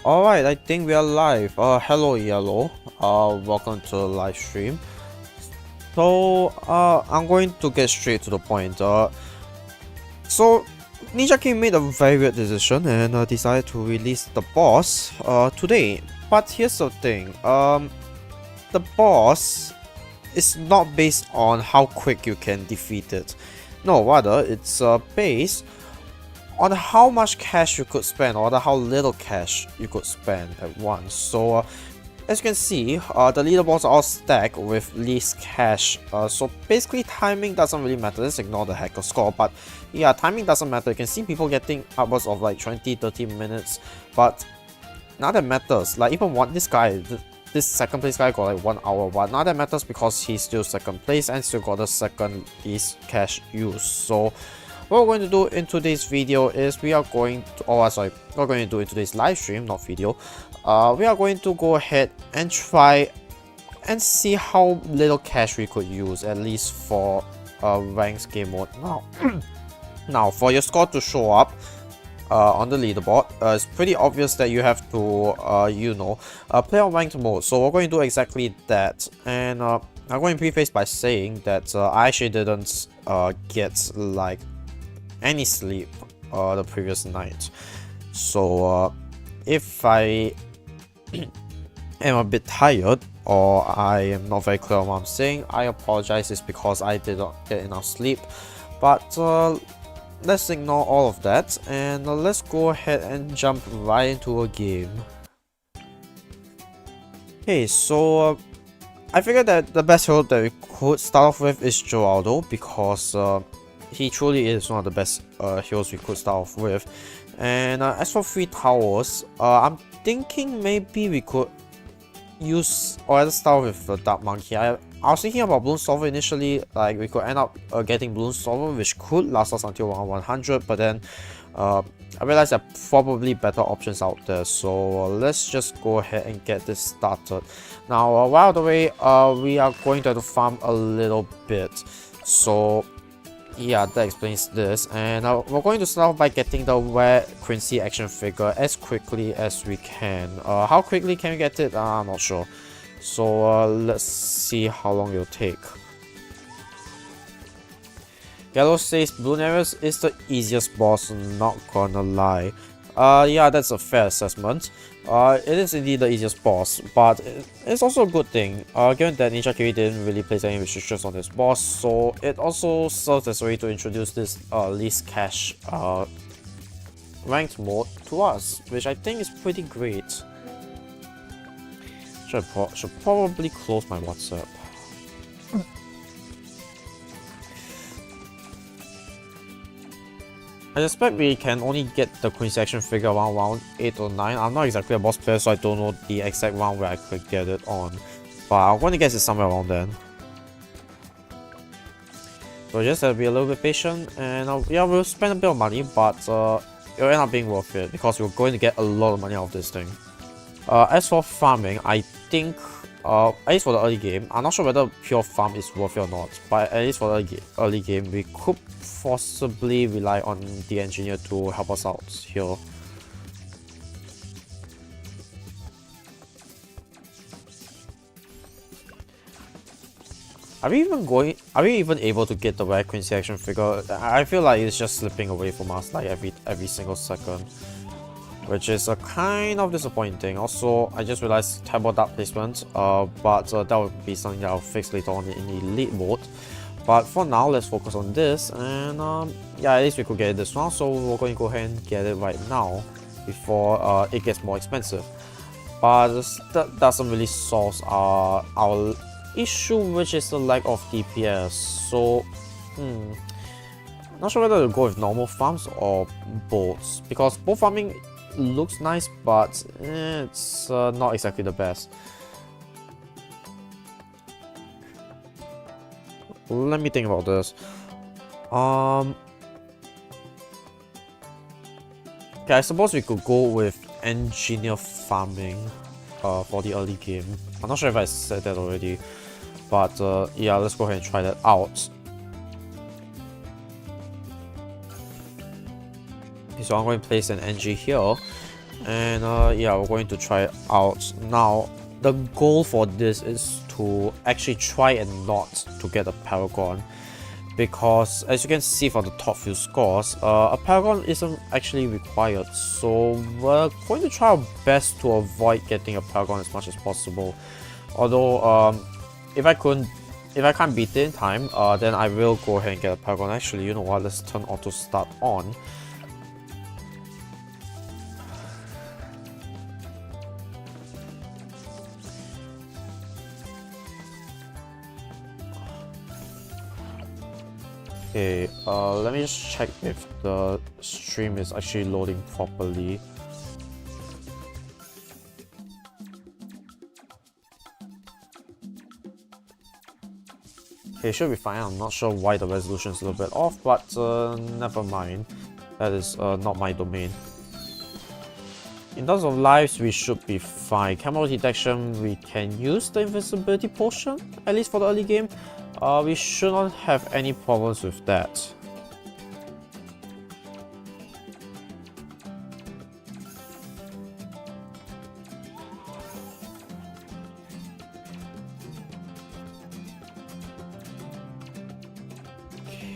Alright, I think we are live. Hello Yellow. Welcome to the live stream. So, I'm going to get straight to the point. So Ninja King made a very weird decision and decided to release the boss today. But here's the thing. The boss is not based on how quick you can defeat it. No, rather it's based on how much cash you could spend or how little cash you could spend at once. So as you can see, the leaderboards are all stacked with least cash. So basically timing doesn't really matter. Let's ignore the hacker score, but yeah, timing doesn't matter. You can see people getting upwards of like 20-30 minutes, but now that matters. Like even this guy, this second place guy got like 1 hour, but now that matters because he's still second place and still got the second least cash used. So what we're going to do in today's video is we are going to, what we're going to do in today's live stream, not video. We are going to go ahead and try and see how little cash we could use, at least for ranked game mode. Now, for your score to show up on the leaderboard, it's pretty obvious that you have to, play on ranked mode. So we're going to do exactly that. And I'm going to preface by saying that I actually didn't get like any sleep the previous night. So if I am a bit tired or I am not very clear on what I'm saying, I apologize. It's because I did not get enough sleep. But let's ignore all of that and let's go ahead and jump right into a game. Okay, so I figured that the best hero that we could start off with is Geraldo, because he truly is one of the best heroes we could start off with. And as for 3 towers, I'm thinking maybe we could use or either start with the Dark Monkey. I was thinking about Bloon Solver initially, like we could end up getting Bloon Solver, which could last us until 100, but then I realized there are probably better options out there. So let's just go ahead and get this started. Now, while the way, we are going to have to farm a little bit. So yeah, that explains this, and we're going to start off by getting the Vwrqh Quincy action figure as quickly as we can. How quickly can we get it? I'm not sure. So let's see how long it'll take. Yellow says Bloonarius is the easiest boss, not gonna lie. Yeah, that's a fair assessment. It is indeed the easiest boss, but it's also a good thing, given that Ninja King didn't really place any restrictions on this boss, so it also serves as a way to introduce this least cash ranked mode to us, which I think is pretty great. Should probably close my WhatsApp. I suspect we can only get the Quincy action figure around round 8 or 9. I'm not exactly a boss player, so I don't know the exact round where I could get it on. But I'm going to guess it's somewhere around then. So just have to be a little bit patient, and yeah, we'll spend a bit of money, but it'll end up being worth it because we're going to get a lot of money out of this thing. As for farming, I think, at least for the early game, I'm not sure whether pure farm is worth it or not, but at least for the early game, we could possibly rely on the engineer to help us out here. Are we even able to get the Vwrqh Quincy action figure? I feel like it's just slipping away from us like every single second, which is a kind of disappointing. Also, I just realized terrible dark placement, but that would be something that I'll fix later on in the elite mode. But for now, let's focus on this, and yeah, at least we could get it this round, so we're going to go ahead and get it right now before it gets more expensive. But that doesn't really solve our issue, which is the lack of DPS. So not sure whether to go with normal farms or bolts, because bolt farming looks nice, but it's not exactly the best. Let me think about this. Okay, I suppose we could go with engineer farming for the early game. I'm not sure if I said that already, but yeah, let's go ahead and try that out. Okay, so I'm going to place an NG here, And yeah, we're going to try it out. Now, the goal for this is to actually try and not to get a Paragon, because as you can see from the top few scores, a Paragon isn't actually required, so we're going to try our best to avoid getting a Paragon as much as possible. Although if I can't beat it in time, then I will go ahead and get a Paragon. Actually, you know what, let's turn auto start on. Okay, let me just check if the stream is actually loading properly. Okay, should be fine. I'm not sure why the resolution is a little bit off, but never mind. That is not my domain. In terms of lives, we should be fine. Camera detection, we can use the invisibility potion, at least for the early game. We should not have any problems with that.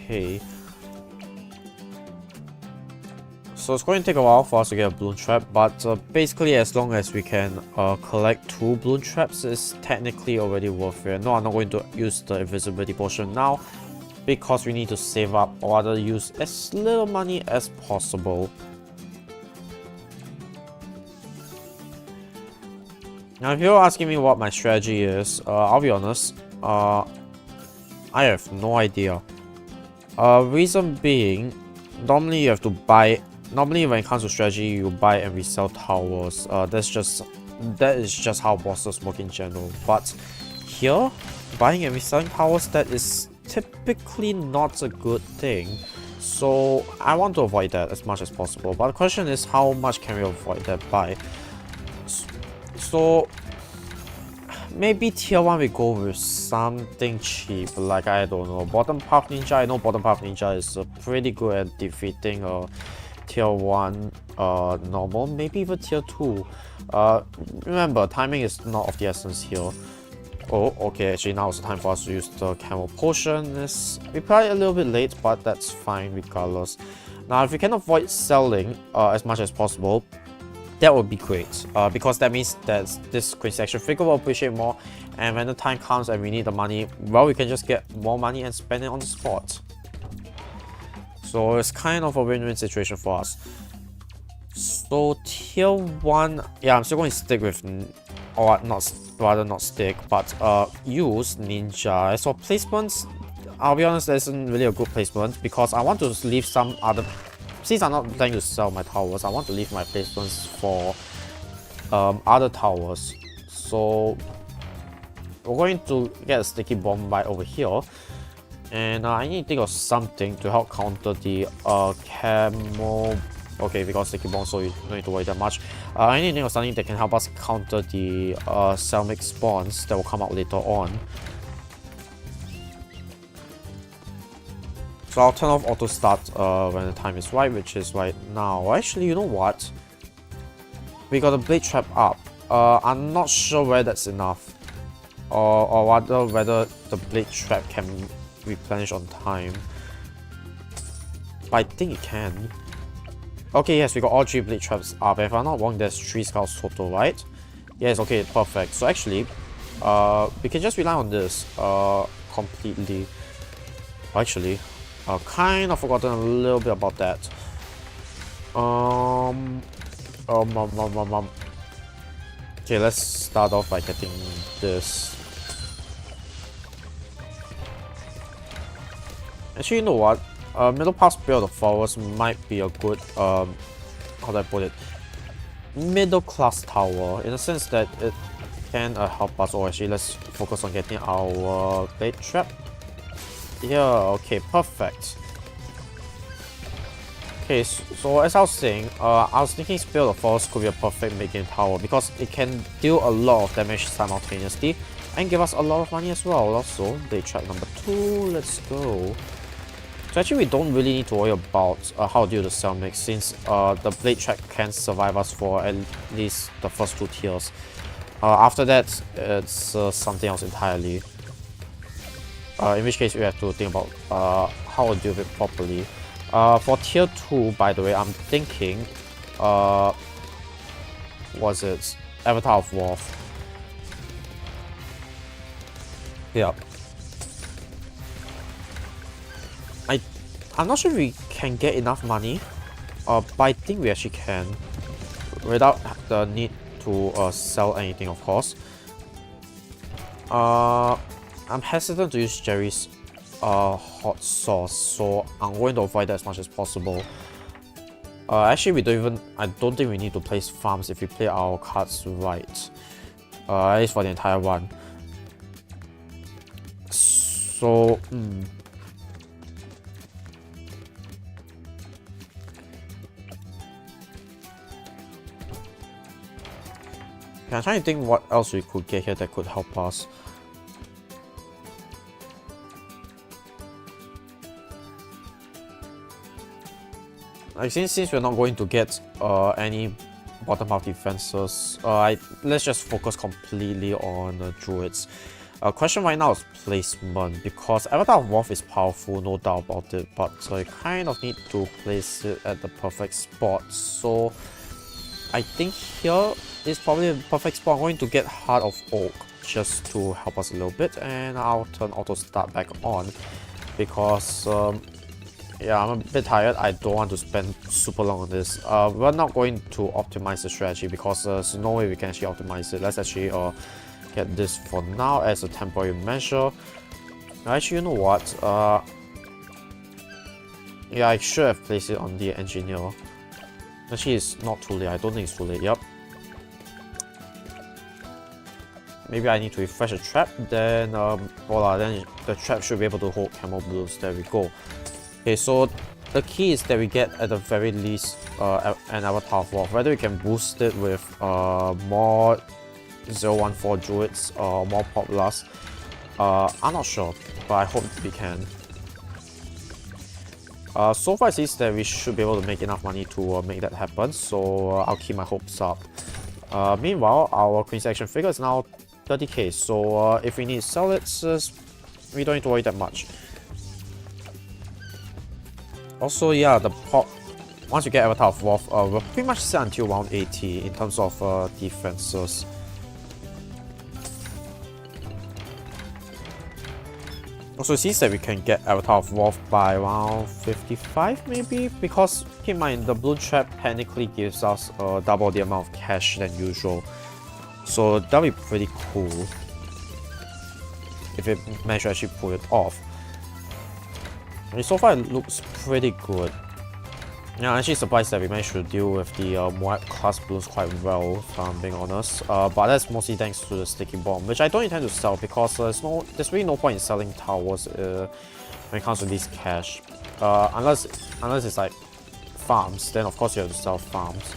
Okay. So it's going to take a while for us to get a Bloon trap, but basically as long as we can collect 2 Bloon traps, it's technically already worth it. No, I'm not going to use the invisibility potion now, because we need to save up or rather use as little money as possible. Now if you're asking me what my strategy is, I'll be honest, I have no idea. Reason being, normally you have to buy. Normally when it comes to strategy, you buy and resell towers. That is just how bosses work in general. But here, buying and reselling towers, that is typically not a good thing. So I want to avoid that as much as possible. But the question is, how much can we avoid that by? So maybe tier 1 we go with something cheap, like I don't know, Bottom Path Ninja. I know Bottom Path Ninja is pretty good at defeating tier 1 normal, maybe even tier 2. Remember, timing is not of the essence here. Oh, okay, actually now it's time for us to use the camel potion. We're probably a little bit late, but that's fine regardless. Now, if we can avoid selling as much as possible, that would be great, because that means that this quick section figure will appreciate more, and when the time comes and we need the money, well, we can just get more money and spend it on the spot. So it's kind of a win-win situation for us. So tier 1, yeah, I'm still going to stick with, or not, rather not stick, but use Ninja. So placements, I'll be honest, there isn't really a good placement, because I want to leave some other, since I'm not planning to sell my towers, I want to leave my placements for other towers. So we're going to get a sticky bomb right over here. And I need to think of something to help counter the camo. Okay, we got sticky bomb, so you don't need to worry that much. I need to think of something that can help us counter the Selmic spawns that will come out later on. So I'll turn off auto start when the time is right, which is right now. Actually, you know what? We got a blade trap up. I'm not sure whether that's enough, or rather whether the blade trap can replenish on time. But I think it can. Okay, yes, we got all 3 blade traps up. If I'm not wrong, there's 3 scouts total, right? Yes, okay, perfect. So actually, we can just rely on this completely. Actually, kind of forgotten a little bit about that. Okay, let's start off by getting this. Actually, you know what? Middle pass Spear of the Forest might be a good, how do I put it? Middle class tower, in the sense that it can help us. Or actually, let's focus on getting our blade trap. Yeah, okay, perfect. Okay, so as I was saying, I was thinking Spear of the Forest could be a perfect mid-game tower, because it can deal a lot of damage So actually we don't really need to worry about how to deal with the cell mix, since the blade track can survive us for at least the first 2 tiers. After that, it's something else entirely. In which case we have to think about how to deal with it properly. For tier 2, by the way, I'm thinking, was it Avatar of Wrath? Yeah. I'm not sure if we can get enough money, but I think we actually can, without the need to sell anything, of course. I'm hesitant to use Jerry's hot sauce, so I'm going to avoid that as much as possible. Actually, I don't think we need to place farms if we play our cards right. At least for the entire run. So, I'm trying to think what else we could get here that could help us. Like since we're not going to get any bottom half defenses, let's just focus completely on druids. Question right now is placement, because Avatar of Wrath is powerful, no doubt about it, but I kind of need to place it at the perfect spot. So I think here is probably the perfect spot. I'm going to get Heart of Oak just to help us a little bit, and I'll turn auto start back on because yeah, I'm a bit tired. I don't want to spend super long on this. We're not going to optimize the strategy because there's no way we can actually optimize it. Let's actually get this for now as a temporary measure. Actually, you know what? Yeah, I should have placed it on the engineer. Actually, it's not too late. I don't think it's too late. Yep. Maybe I need to refresh the trap. Then, voila. Then the trap should be able to hold Camel Blues. There we go. Okay, so the key is that we get at the very least an Avatar of Wrath. Whether we can boost it with more 014 druids or more Calplus, I'm not sure, but I hope we can. So far it seems that we should be able to make enough money to make that happen, so I'll keep my hopes up. Meanwhile, our Queen's action figure is now 30k, so if we need to sell it, we don't need to worry that much. Also, yeah, once you get Avatar of Wrath, we're pretty much set until round 80 in terms of defenses. Also, it seems that we can get Avatar of Wrath by around 55 maybe, because keep in mind the Bloon trap technically gives us double the amount of cash than usual, so that'll be pretty cool if it managed to actually pull it off. I mean, so far it looks pretty good. Yeah, I'm actually surprised that we managed to deal with the Moab class Bloons quite well, if I'm being honest. But that's mostly thanks to the sticky bomb, which I don't intend to sell because there's really no point in selling towers when it comes to this cash. Unless it's like farms, then of course you have to sell farms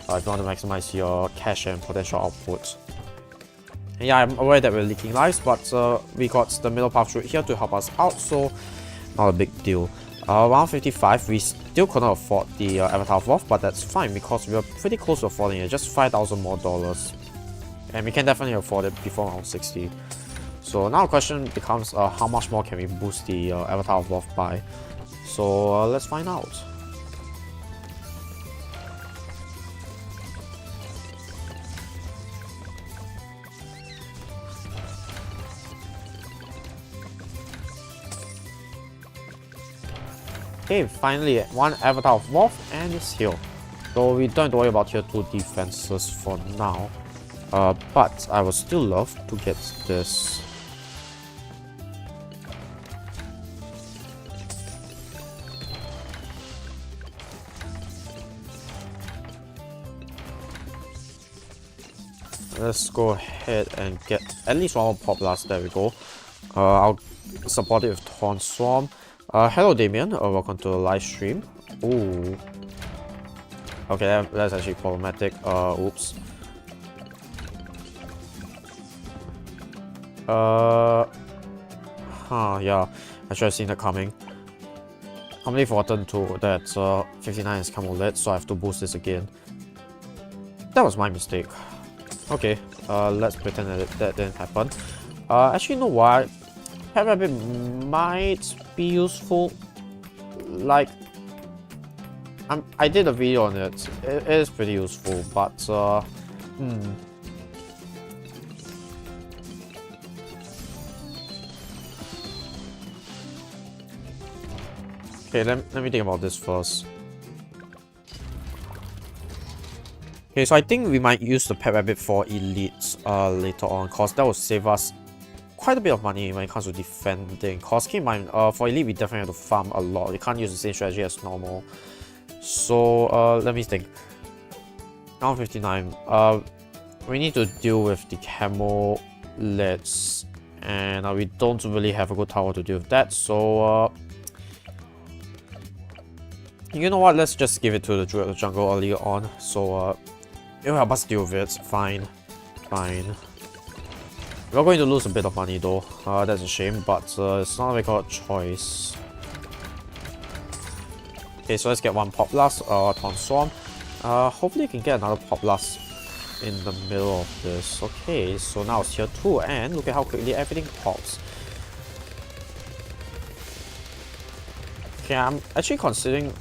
if you want to maximize your cash and potential output. And yeah, I'm aware that we're leaking lives, but we got the middle path through here to help us out, so not a big deal. Around 55, we still couldn't afford the Avatar of Wrath, but that's fine because we are pretty close to affording it, just $5,000 more. And we can definitely afford it before round 60. So now the question becomes how much more can we boost the Avatar of Wrath by? So let's find out. Okay, finally one Avatar of Wrath and it's here. So we don't have to worry about tier 2 defenses for now. But I would still love to get this. Let's go ahead and get at least one more Pop Blast. There we go. I'll support it with Torn Swarm. Hello Damien, welcome to the live stream. Ooh. Okay, that's actually problematic. Oops. Yeah, I should have seen that coming. completely forgotten to that 59 is camo lit, so I have to boost this again. That was my mistake. Okay, let's pretend that that didn't happen. Actually, you know what? Pet Rabbit might be useful. Like, I did a video on it. It is pretty useful, but Okay, let me think about this first. Okay, so I think we might use the Pet Rabbit for elites later on, cause that will save us quite a bit of money when it comes to defending. Cause keep in mind, for elite we definitely have to farm a lot. You can't use the same strategy as normal. So let me think. Now 59. We need to deal with the camo lids, and we don't really have a good tower to deal with that. So you know what? Let's just give it to the Druid of the Jungle earlier on. So it'll help us deal with it. Fine, fine. We're going to lose a bit of money though. That's a shame, but it's not like a choice. Okay, so let's get one Pop Blast, Torn Swarm. Hopefully we can get another Pop Blast in the middle of this. Okay, so now it's tier 2, and look at how quickly everything pops. Okay, I'm actually considering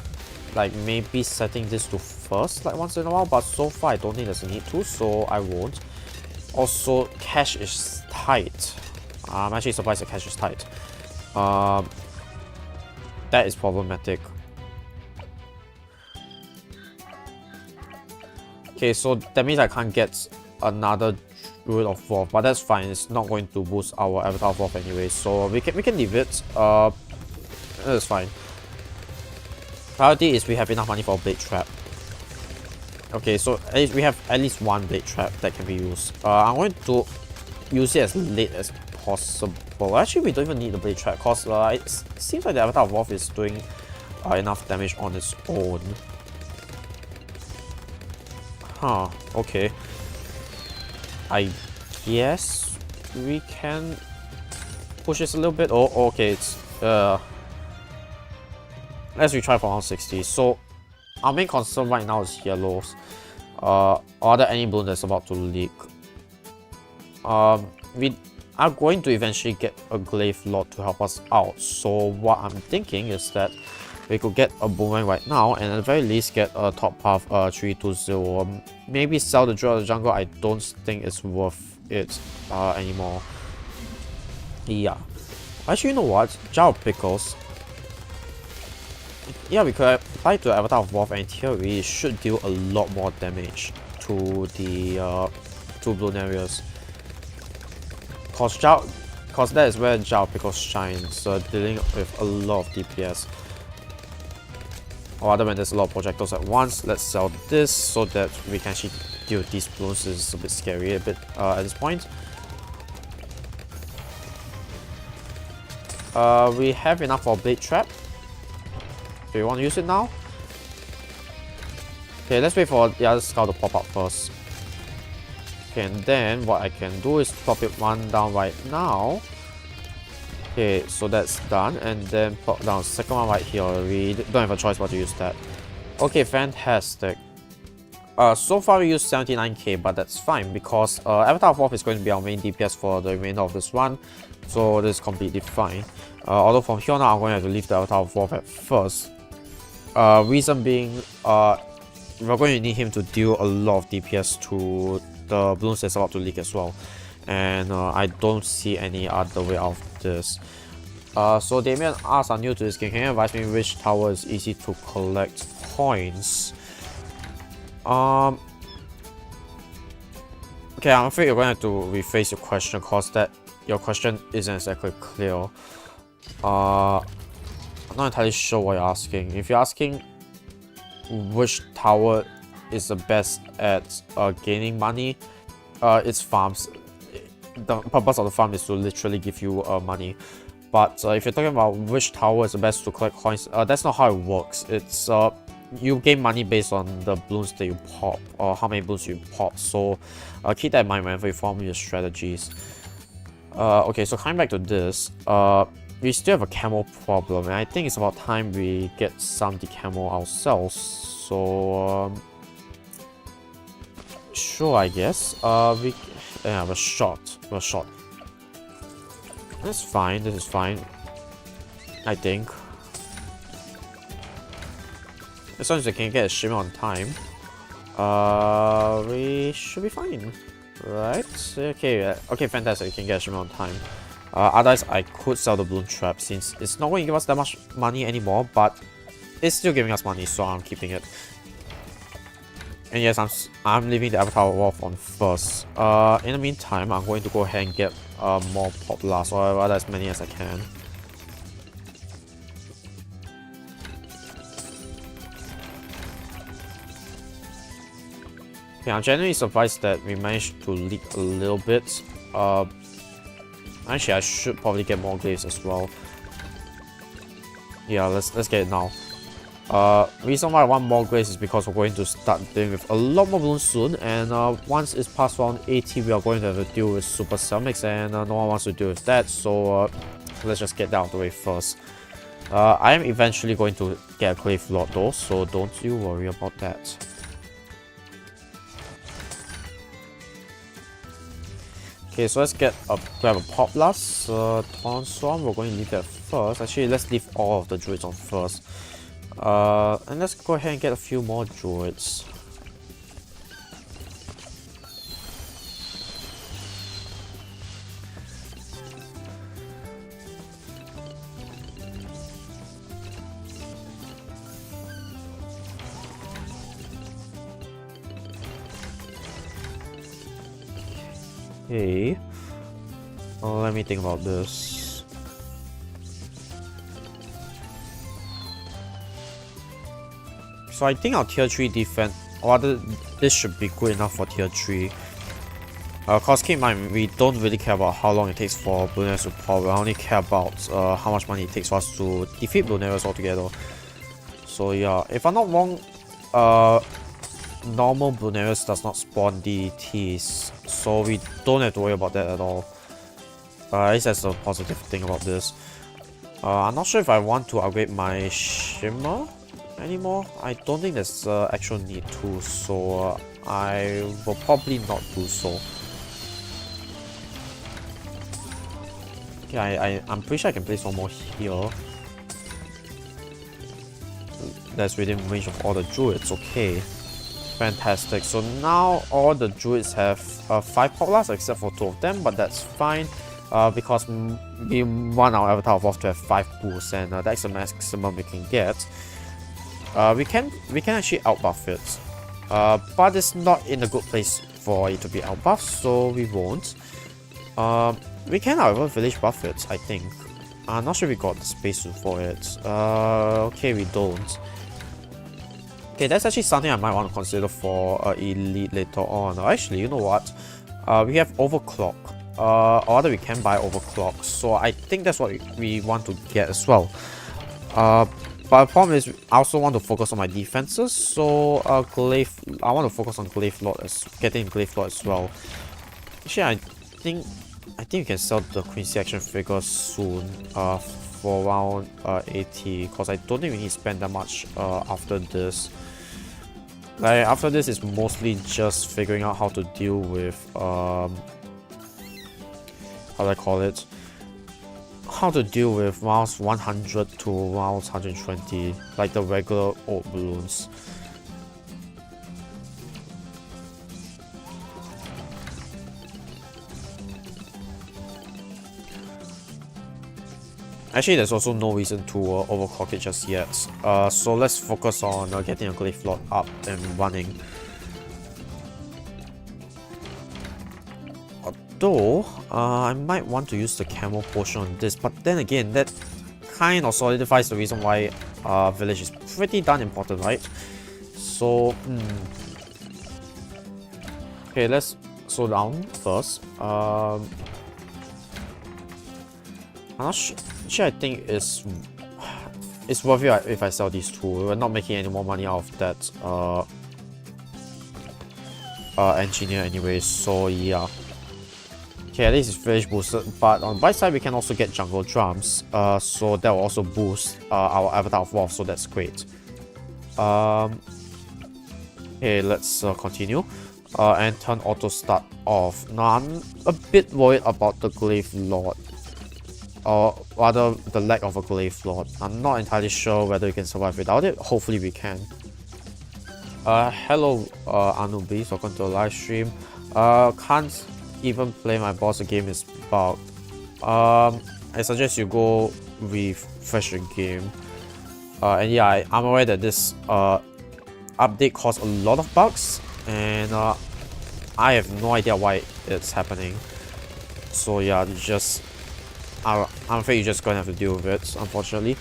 like maybe setting this to first like once in a while, but so far I don't think there's a need to, so I won't. Also, cash is tight. I'm actually surprised the cash is tight. That is problematic. Okay, so that means I can't get another Druid of Vwrqh, but that's fine. It's not going to boost our Avatar of Vwrqh anyway, so we can leave it. That's fine. Priority is we have enough money for a Blade Trap. Okay, so at least we have at least one Blade Trap that can be used. I'm going to use it as late as possible. Actually, we don't even need the Blade Trap because it seems like the Avatar of Vwrqh is doing enough damage on its own. Huh, okay. I guess we can push this a little bit. Oh, okay, it's let's retry for 160. So our main concern right now is yellows. Are there any bloon that's about to leak? We are going to eventually get a glaive lord to help us out. So what I'm thinking is that we could get a boomerang right now, and at the very least get a top path 320. Maybe sell the Druid of the Jungle. I don't think it's worth it anymore. Yeah. Actually, you know what? Jar of Pickles. Yeah, we could apply to the Avatar of Vwrqh, and in theory it should deal a lot more damage to the Bloonarius. Cause that is where Jar of Pickles shines, dealing with a lot of DPS. Or other than there's a lot of projectiles at once. Let's sell this so that we can actually deal with these bloons. It's a bit scary at this point. We have enough for a Blade Trap. Do you want to use it now? Okay, let's wait for the other scout to pop up first. Okay, and then what I can do is pop it one down right now. Okay, so that's done, and then pop down second one right here. We don't have a choice but to use that. Okay, fantastic. So far we used 79k, but that's fine because Avatar of Vwrqh is going to be our main DPS for the remainder of this run, so this is completely fine. Although from here on out, I'm going to have to leave the Avatar of Vwrqh at first. Reason being, we're going to need him to deal a lot of DPS to the bloons that's about to leak as well, and I don't see any other way out of this. So Damien asks, I'm new to this game, can you advise me which tower is easy to collect coins? Okay, I'm afraid you're going to have to rephrase your question because your question isn't exactly clear. I'm not entirely sure what you're asking. If you're asking which tower is the best at gaining money, it's farms. The purpose of the farm is to literally give you money. But if you're talking about which tower is the best to collect coins, that's not how it works. It's you gain money based on the bloons that you pop, or how many bloons you pop. So keep that in mind whenever you form your strategies. Okay, so coming back to this, we still have a camo problem, and I think it's about time we get some decamo ourselves. So sure, I guess. We're short. We're short. That's fine. This is fine. I think. As long as we can get a shipment on time, we should be fine, right? Okay, okay, fantastic. We can get a shipment on time. Otherwise, I could sell the balloon trap since it's not going to give us that much money anymore, but it's still giving us money, so I'm keeping it. And yes, I'm leaving the avatar off on first. In the meantime, I'm going to go ahead and get more pop blast, or rather as many as I can. Okay, I'm genuinely surprised that we managed to leak a little bit. Actually, I should probably get more glaives as well. Yeah, let's get it now. Reason why I want more glaives is because we're going to start dealing with a lot more balloons soon, and once it's past round 80, we are going to have to deal with super ceramics, and no one wants to deal with that, so let's just get that out of the way first. I am eventually going to get a glaive lot though, so don't you worry about that. Okay, so let's grab a pop blast. Torn Swarm, we're going to leave that first. Actually, let's leave all of the druids on first. And let's go ahead and get a few more druids. Okay. Let me think about this. So I think our tier 3 defense, or rather this should be good enough for tier 3. Cause keep in mind, we don't really care about how long it takes for Bloonarius to pop, we only care about how much money it takes for us to defeat Bloonarius altogether. So yeah, if I'm not wrong, normal Bloonarius does not spawn DDTs, so we don't have to worry about that at all. At least that's a positive thing about this. I'm not sure if I want to upgrade my Shimmer anymore. I don't think there's actual need to, so I will probably not do so. Yeah, I'm pretty sure I can place one more here. That's within range of all the druids, okay. Fantastic. So now all the druids have 5 pop blasts except for 2 of them, but that's fine because we want our avatar of to have 5 boosts, and that's the maximum we can get. We can actually outbuff it, but it's not in a good place for it to be outbuffed, so we won't. We can, however, village buff it, I think. I'm not sure we got the space for it. Okay, we don't. Okay, that's actually something I might want to consider for Elite later on. Actually, you know what? We have Overclock. Or rather, we can buy Overclock. So I think that's what we want to get as well. But the problem is, I also want to focus on my defenses. So I want to focus on Glaive Lord getting Glaive Lord as well. Actually, I think we can sell the Quincy action figure soon. For around 80, because I don't think we need to spend that much after this. Like after this is mostly just figuring out how to deal with how do I call it? How to deal with rounds 100 to rounds 120, like the regular old balloons. Actually, there's also no reason to overclock it just yet. So let's focus on getting a Glaive Lord up and running. Although, I might want to use the Camel Potion on this, but then again, that kind of solidifies the reason why Village is pretty darn important, right? So, okay, let's slow down first. I'm not sure. Actually, I think it's worth it if I sell these two. We're not making any more money out of that engineer anyway, so yeah. Okay, at least it's village boosted, but on the right side we can also get jungle drums, so that will also boost our Avatar of Wrath, so that's great. Okay, let's continue and turn auto start off. Now I'm a bit worried about the Glaive Lord, or rather the lack of a Glaive Lord. I'm not entirely sure whether we can survive without it. Hopefully we can. Hello Anubis, welcome to the live stream. Can't even play my boss, the game is bugged. I suggest you go refresh the game. And yeah, I'm aware that this update caused a lot of bugs, and I have no idea why it's happening. So yeah, I'm afraid you're just gonna have to deal with it, unfortunately.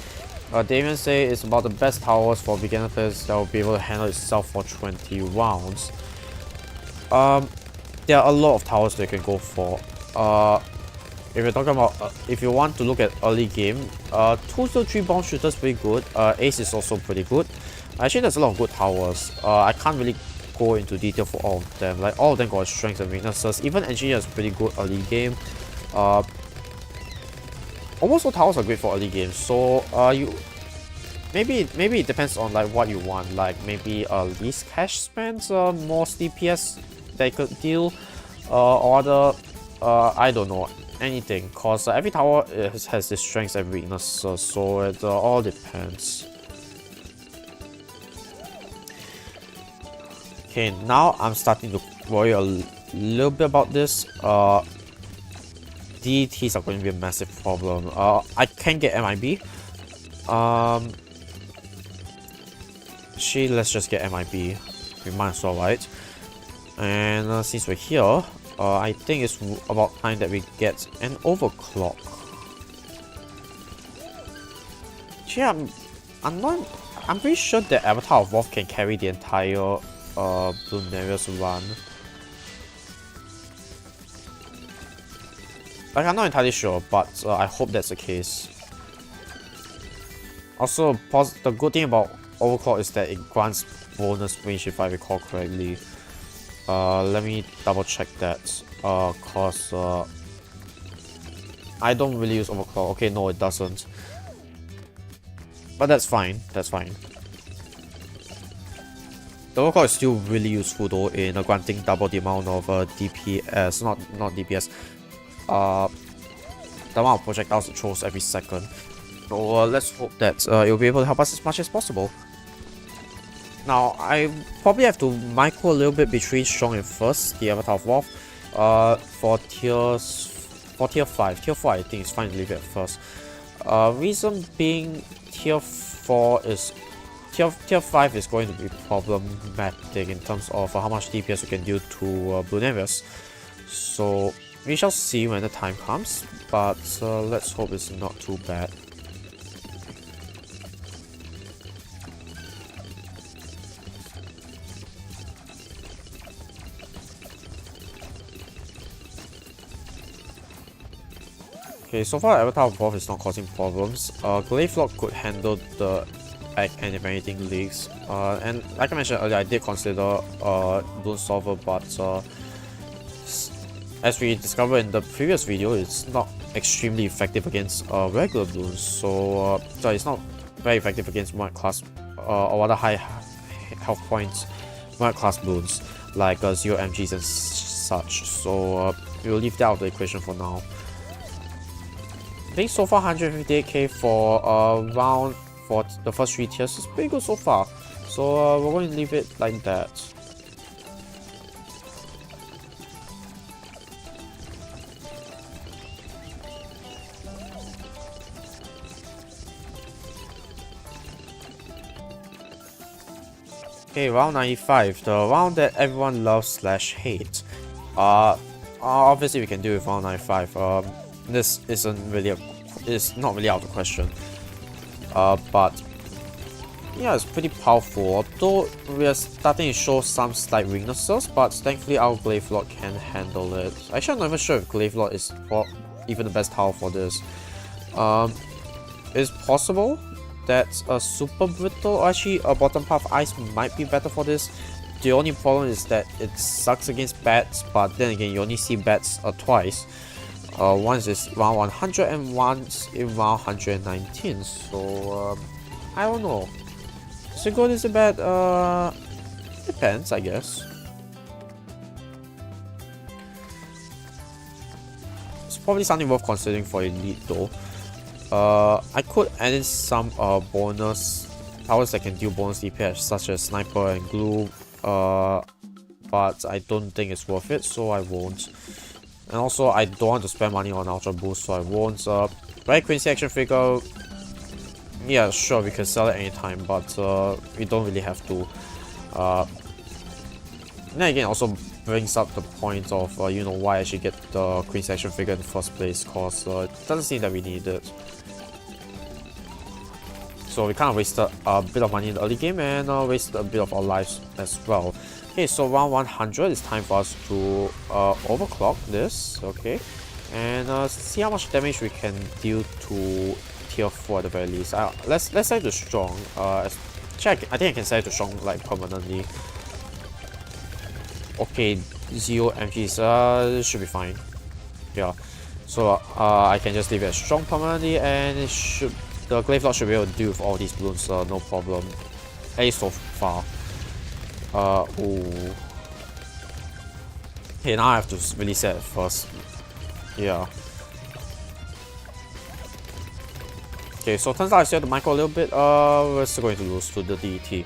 Damien say it's about the best towers for beginner players that will be able to handle itself for 20 rounds. There are a lot of towers that you can go for. If you're talking about, if you want to look at early game, 203 bomb shooters pretty good. Ace is also pretty good. Actually, there's a lot of good towers. I can't really go into detail for all of them. Like, all of them got strengths and weaknesses. Even engineer is pretty good early game. Almost all towers are great for early game. So maybe it depends on like what you want. Like maybe least cash spends, more DPS they could deal, or other, I don't know, anything. Cause every tower has its strengths and weaknesses, so it all depends. Okay, now I'm starting to worry a little bit about this. DTs are going to be a massive problem. I can get MIB. Let's just get MIB. We might as well, right? And since we're here, I think it's about time that we get an overclock. Actually, I'm pretty sure that Avatar of Wrath can carry the entire Bloonarius run. Like, I'm not entirely sure, but I hope that's the case. Also, the good thing about Overclock is that it grants bonus range, if I recall correctly. Let me double check that. Cause I don't really use Overclock. Okay, no, it doesn't. But that's fine. That's fine. The Overclock is still really useful though in granting double the amount of DPS, not DPS. The amount of projectiles it throws every second. So let's hope that it will be able to help us as much as possible. Now, I probably have to micro a little bit between Strong and First, the Avatar of Wrath. For tier 5. Tier 4 I think it's fine to leave it at first. Reason being, tier 5 is going to be problematic in terms of how much DPS you can do to Bloonarius. So we shall see when the time comes, but let's hope it's not too bad. Okay, so far Avatar of Wrath is not causing problems. Glaive Lord could handle the back end if anything leaks. And like I mentioned earlier, I did consider Bloon Solver, but as we discovered in the previous video, it's not extremely effective against regular Bloons. So it's not very effective against Mark class or other high health points Mark class Bloons like 0 MGs and such. So we'll leave that out of the equation for now. I think so far 158k for round for the first 3 tiers is pretty good so far. So we're going to leave it like that. Okay, round 95, the round that everyone loves / hates. Obviously we can do with round 95. This it's not really out of question. But yeah, it's pretty powerful. Although we are starting to show some slight weaknesses, but thankfully our Glaive Lord can handle it. Actually, I'm not even sure if Glaive Lord is even the best tower for this. It's possible that a Super Brittle, or actually a Bottom Path Ice might be better for this. the only problem is that it sucks against bats, but then again, you only see bats twice. Once is round 100 and once in round 119. So I don't know. Is it good? Is it bad? Depends, I guess. It's probably something worth considering for elite though. I could add in some bonus powers that can deal bonus DPS, such as sniper and glue. But I don't think it's worth it, so I won't. And also, I don't want to spend money on Ultra Boost, so I won't. Right, Quincy action figure. Yeah, sure, we can sell it anytime, but we don't really have to. Then again, also brings up the point of you know, why I should get the Quincy action figure in the first place, cause it doesn't seem that we need it. So we kind of wasted a bit of money in the early game and wasted a bit of our lives as well. Okay, so round 100, it's time for us to overclock this, okay, and see how much damage we can deal to tier 4 at the very least. Let's set it to strong. Check. I think I can set it to strong like permanently. Okay, 0 MGs. This should be fine. Yeah. So I can just leave it as strong permanently, and it should. The Glaive Lord should be able to deal with all these balloons, no problem. At least so far. Ooh. Okay, now I have to really set it first. Yeah. Okay, so turns out I set the micro a little bit. We're still going to lose to the DT.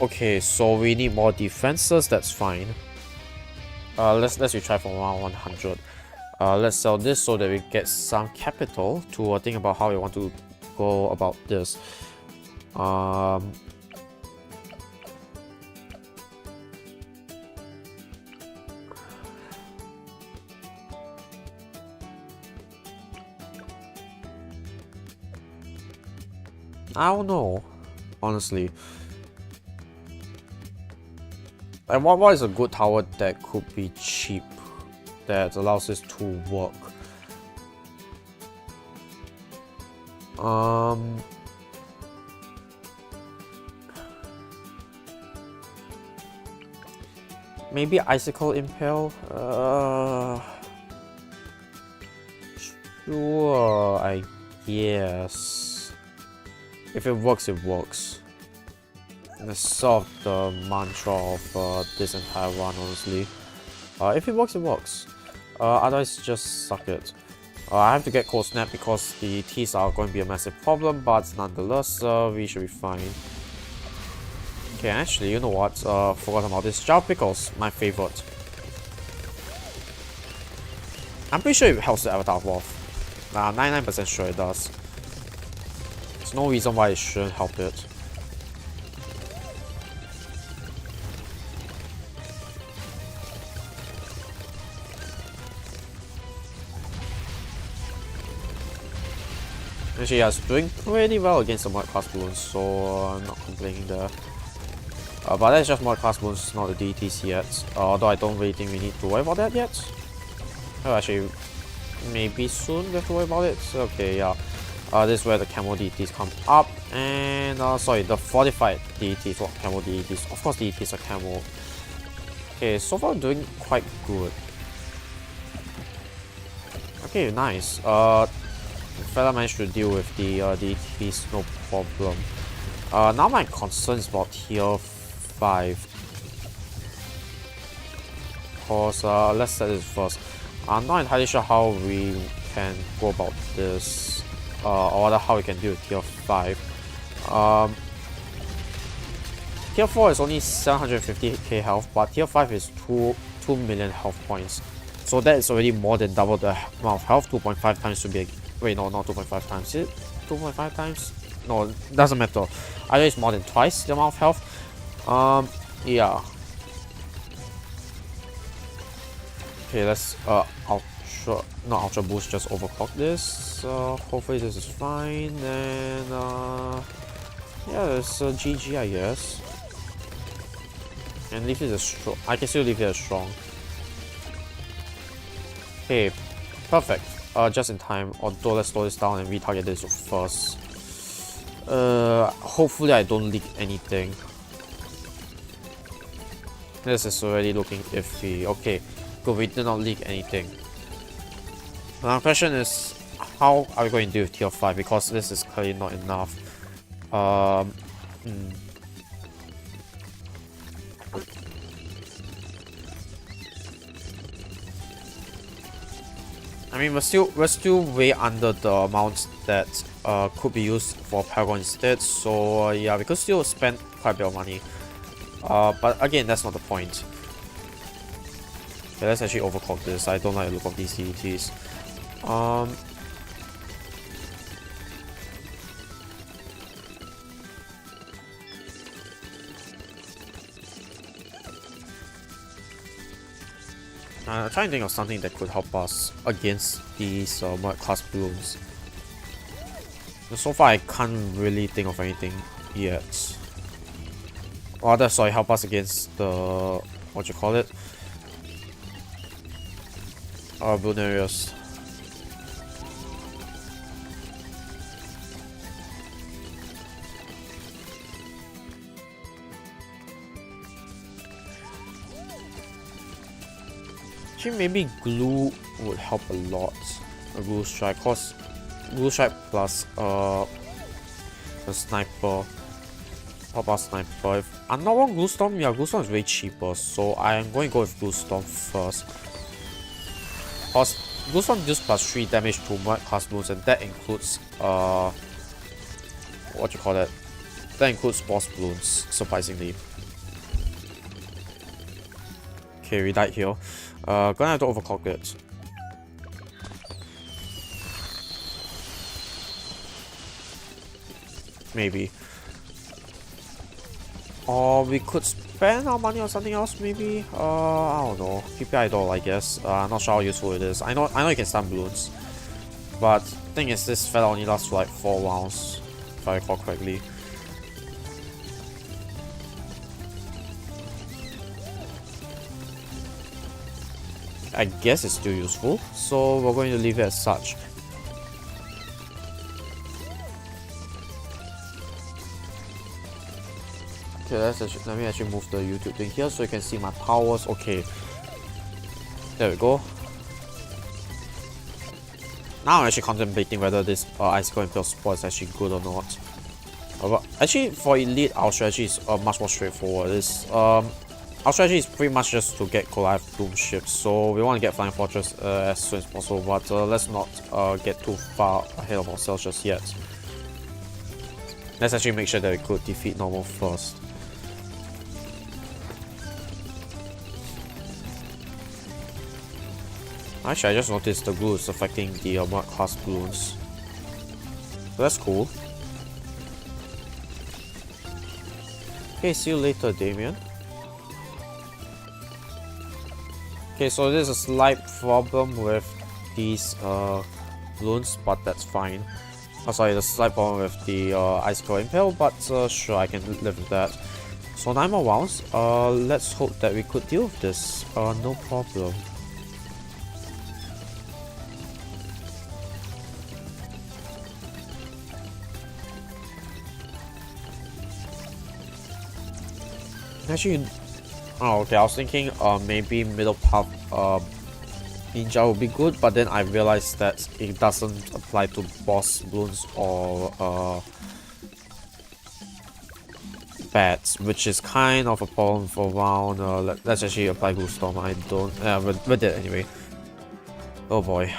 Okay, so we need more defenses. That's fine. Let's retry from round 100. Let's sell this so that we get some capital to think about how we want to go about this. I don't know, honestly. Like, what is a good tower that could be cheap, that allows this to work? Maybe Icicle Impale? Sure, I guess. If it works, it works. And that's sort of the mantra of this entire run, honestly. If it works, it works. Otherwise, just suck it. I have to get Cold Snap because the Ts are going to be a massive problem, but nonetheless, we should be fine. Okay, actually, you know what? Forgot about this. Jar Pickles, my favorite. I'm pretty sure it helps the Avatar Wolf. 99% sure it does. There's no reason why it shouldn't help it. Actually, yeah, it's doing pretty well against the mod class balloons, so I'm not complaining there. But that's just mod class balloons, not the DTs yet. Although I don't really think we need to worry about that yet. Oh, actually, maybe soon we have to worry about it. Okay, yeah. This is where the camo DTs come up, and sorry, the fortified DTs, what camo DTs? Of course, DTs are camo. Okay, so far doing quite good. Okay, nice. Fella managed to deal with the DTs, no problem. Now my concern is about tier 5. Cause let's set this first. I'm not entirely sure how we can go about this. Or rather how we can deal with tier 5. Tier 4 is only 750k health, but tier 5 is 2 million health points. So that is already more than double the amount of health. 2.5 times to be. Wait, no, not 2.5 times. Is it 2.5 times? No, it doesn't matter. Either it's more than twice the amount of health. Yeah. Okay, let's Ultra Boost, just overclock this. Hopefully this is fine, and yeah, it's GG, I guess. And leave it as strong. I can still leave it as strong. Okay, perfect. Just in time. Although let's slow this down and retarget this first. Hopefully I don't leak anything. This is already looking iffy. Okay, good, we did not leak anything. Now the question is, how are we going to do with tier 5? Because this is clearly not enough. I mean, we're still way under the amount that could be used for Paragon instead. So yeah, we could still spend quite a bit of money. But again, that's not the point. Okay, let's actually overclock this. I don't like the look of these DETs. I'm trying to think of something that could help us against these Mud class Bloons. So far, I can't really think of anything yet. Oh, that's sorry, help us against the what you call it? Bloonarius. Actually, maybe glue would help a lot. A glue strike, cause glue strike plus a sniper. Help us sniper. If I'm not wrong, glue storm. Yeah, glue storm is way cheaper, so I am going to go with glue storm first. Cause glue storm deals +3 damage to mud class Bloons, and that includes what you call that? That includes boss Bloons, surprisingly. Okay, we died here. Gonna have to overclock it. Maybe. Or we could spend our money on something else, maybe? I don't know. Keep idle, I guess. Not sure how useful it is. I know you can stun Bloons. But thing is, this fella only lasts for like 4 rounds, if I recall correctly. I guess it's still useful, so we're going to leave it as such. Okay, let me actually move the YouTube thing here so you can see my powers. Okay, there we go. Now I'm actually contemplating whether this Icicle Impale support is actually good or not. But actually, for Elite, our strategy is much more straightforward. Our strategy is pretty much just to get Goliath Doom ships, so we want to get Flying Fortress as soon as possible, but let's not get too far ahead of ourselves just yet. Let's actually make sure that we could defeat normal first. Actually, I just noticed the glue is affecting the mud class Bloons. So that's cool. Okay, see you later, Damien. Okay, so there's a slight problem with these Bloons, but that's fine. Oh, sorry, there's a slight problem with the Icicle Impale, but sure, I can live with that. So 9 more rounds. Let's hope that we could deal with this. No problem. Actually, oh, okay, I was thinking maybe middle path ninja would be good, but then I realized that it doesn't apply to boss Bloons or bats, which is kind of a problem for round. Let's actually apply Glue Storm. I don't. We're dead anyway. Oh boy.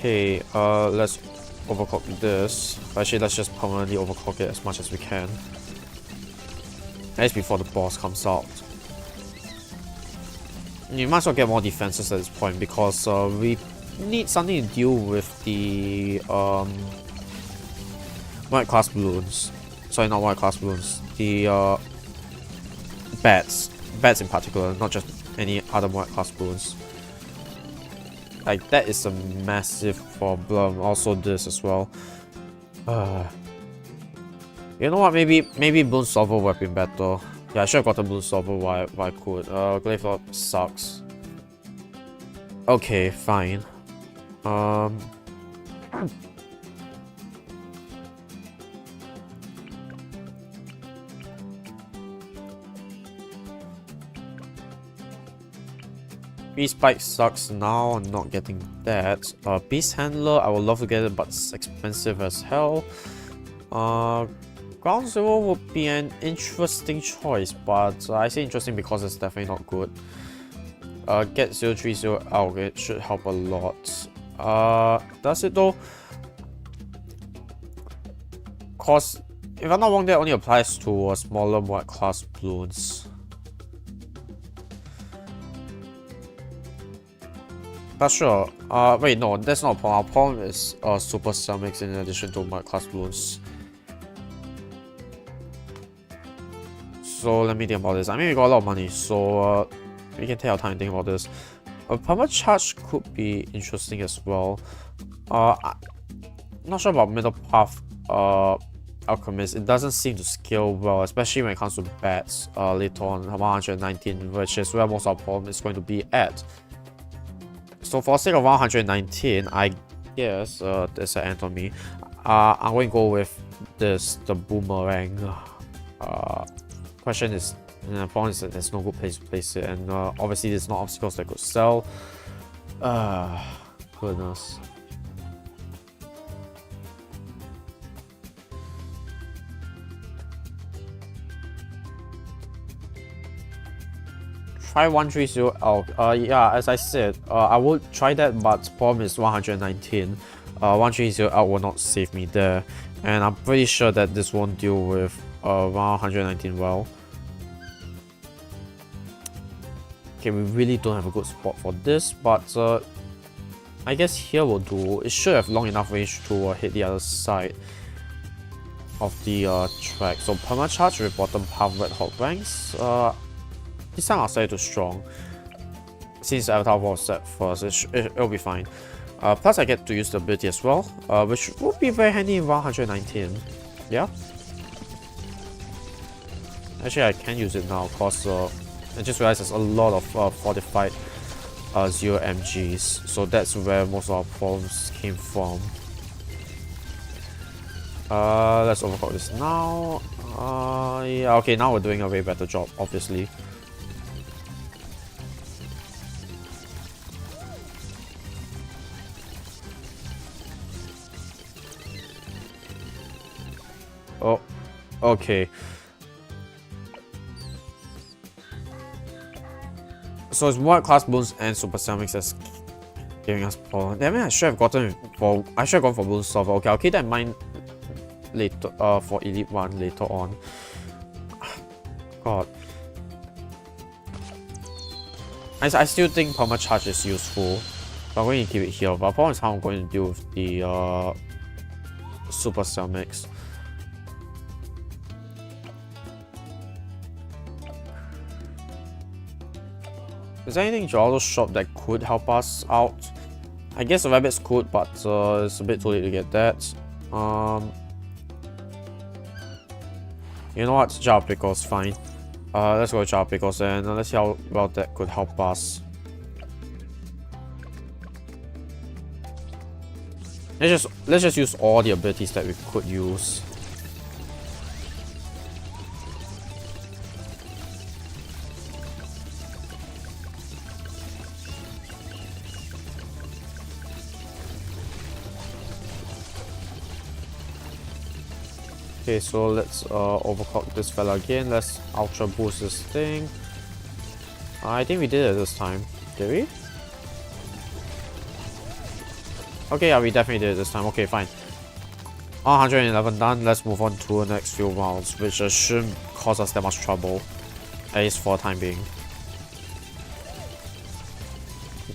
Okay, let's overclock this. Actually, let's just permanently overclock it as much as we can. At least before the boss comes out. You might as well get more defenses at this point because we need something to deal with the white class Bloons. Sorry, not white class Bloons. The bats. Bats in particular, not just any other white class Bloons. Like, that is a massive problem. Also this as well. You know what, maybe Bloon Solver would have been better. Yeah, I should have got the Bloon Solver while I could. Glaive sucks. Okay, fine. Beast Spike sucks now, I'm not getting that. Beast Handler, I would love to get it, but it's expensive as hell. Ground Zero would be an interesting choice, but I say interesting because it's definitely not good. Get 030 out, it should help a lot. Does it though? Cause, if I'm not wrong, that only applies to smaller white class Bloons. But sure, wait, no, that's not a problem. Our problem is super ceramics in addition to white class Bloons. So let me think about this. I mean, we got a lot of money, so we can take our time and think about this. Perma charge could be interesting as well. I'm not sure about middle path alchemist. It doesn't seem to scale well, especially when it comes to bats later on 119, which is where most of our problem is going to be at. So for the sake of 119, I guess there's an end on me. I'm going to go with this, the boomerang. Question is, the problem is that there's no good place to place it, and obviously there's no obstacles that could sell. Goodness. Try 130 out. Yeah, as I said, I would try that, but problem is 119. 130 out will not save me there, and I'm pretty sure that this won't deal with 119 well. Okay, we really don't have a good spot for this, but I guess here will do. It should have long enough range to hit the other side of the track. So perma charge with bottom half red hot ranks. This time I'll set it to strong. Since the avatar was set first, it'll be fine. Plus I get to use the ability as well, which would be very handy in 119. Yeah. Actually, I can use it now because I just realized there's a lot of fortified 0 MGs, so that's where most of our problems came from. Let's overclock this now. Yeah, okay, now we're doing a way better job, obviously. Oh, okay. So it's white class Bloons and super ceramics that's giving us problem. Damn it, I should have gone for Bloon solver. Okay, I'll keep that in mind later for Elite 1 later on. God. I still think perma charge is useful, but I'm going to keep it here. But the problem is how I'm going to deal with the super ceramics. Is there anything in Geraldo's shop that could help us out? I guess the rabbits could, but it's a bit too late to get that. You know what? Jar pickles, fine. Let's go with jar pickles and let's see how well that could help us. Let's just use all the abilities that we could use. Okay, so let's overclock this fella again. Let's ultra boost this thing. I think we did it this time. Did we? Okay, yeah, we definitely did it this time. Okay, fine. 111 done. Let's move on to the next few rounds, which shouldn't cause us that much trouble, at least for the time being.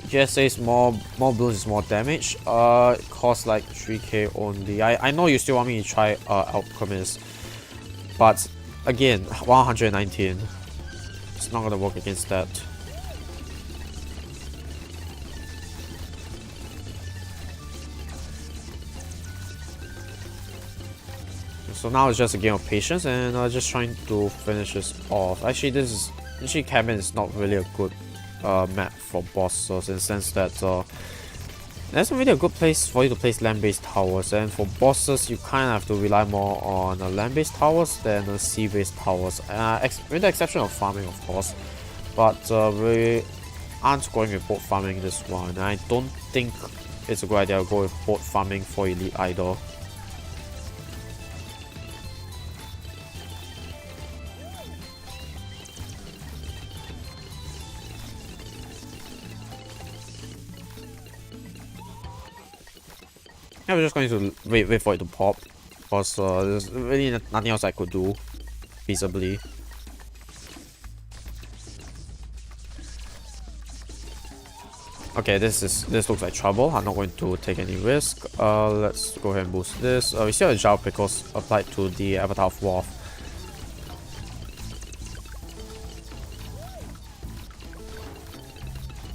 Just says more Bloons is more damage. It costs like 3k only. I know you still want me to try Alchemist, but again, 119. It's not gonna work against that. So now it's just a game of patience and just trying to finish this off. Actually, cabin is not really a good map for bosses in the sense that there's not really a good place for you to place land-based towers, and for bosses you kind of have to rely more on land-based towers than sea-based towers, with the exception of farming, of course. But aren't going with boat farming this one. I don't think it's a good idea to go with boat farming for elite either. Yeah, we're just going to wait for it to pop, because there's really nothing else I could do feasibly. Okay, this looks like trouble. I'm not going to take any risk. Let's go ahead and boost this. We still have a Jao because applied to the Avatar of Wrath.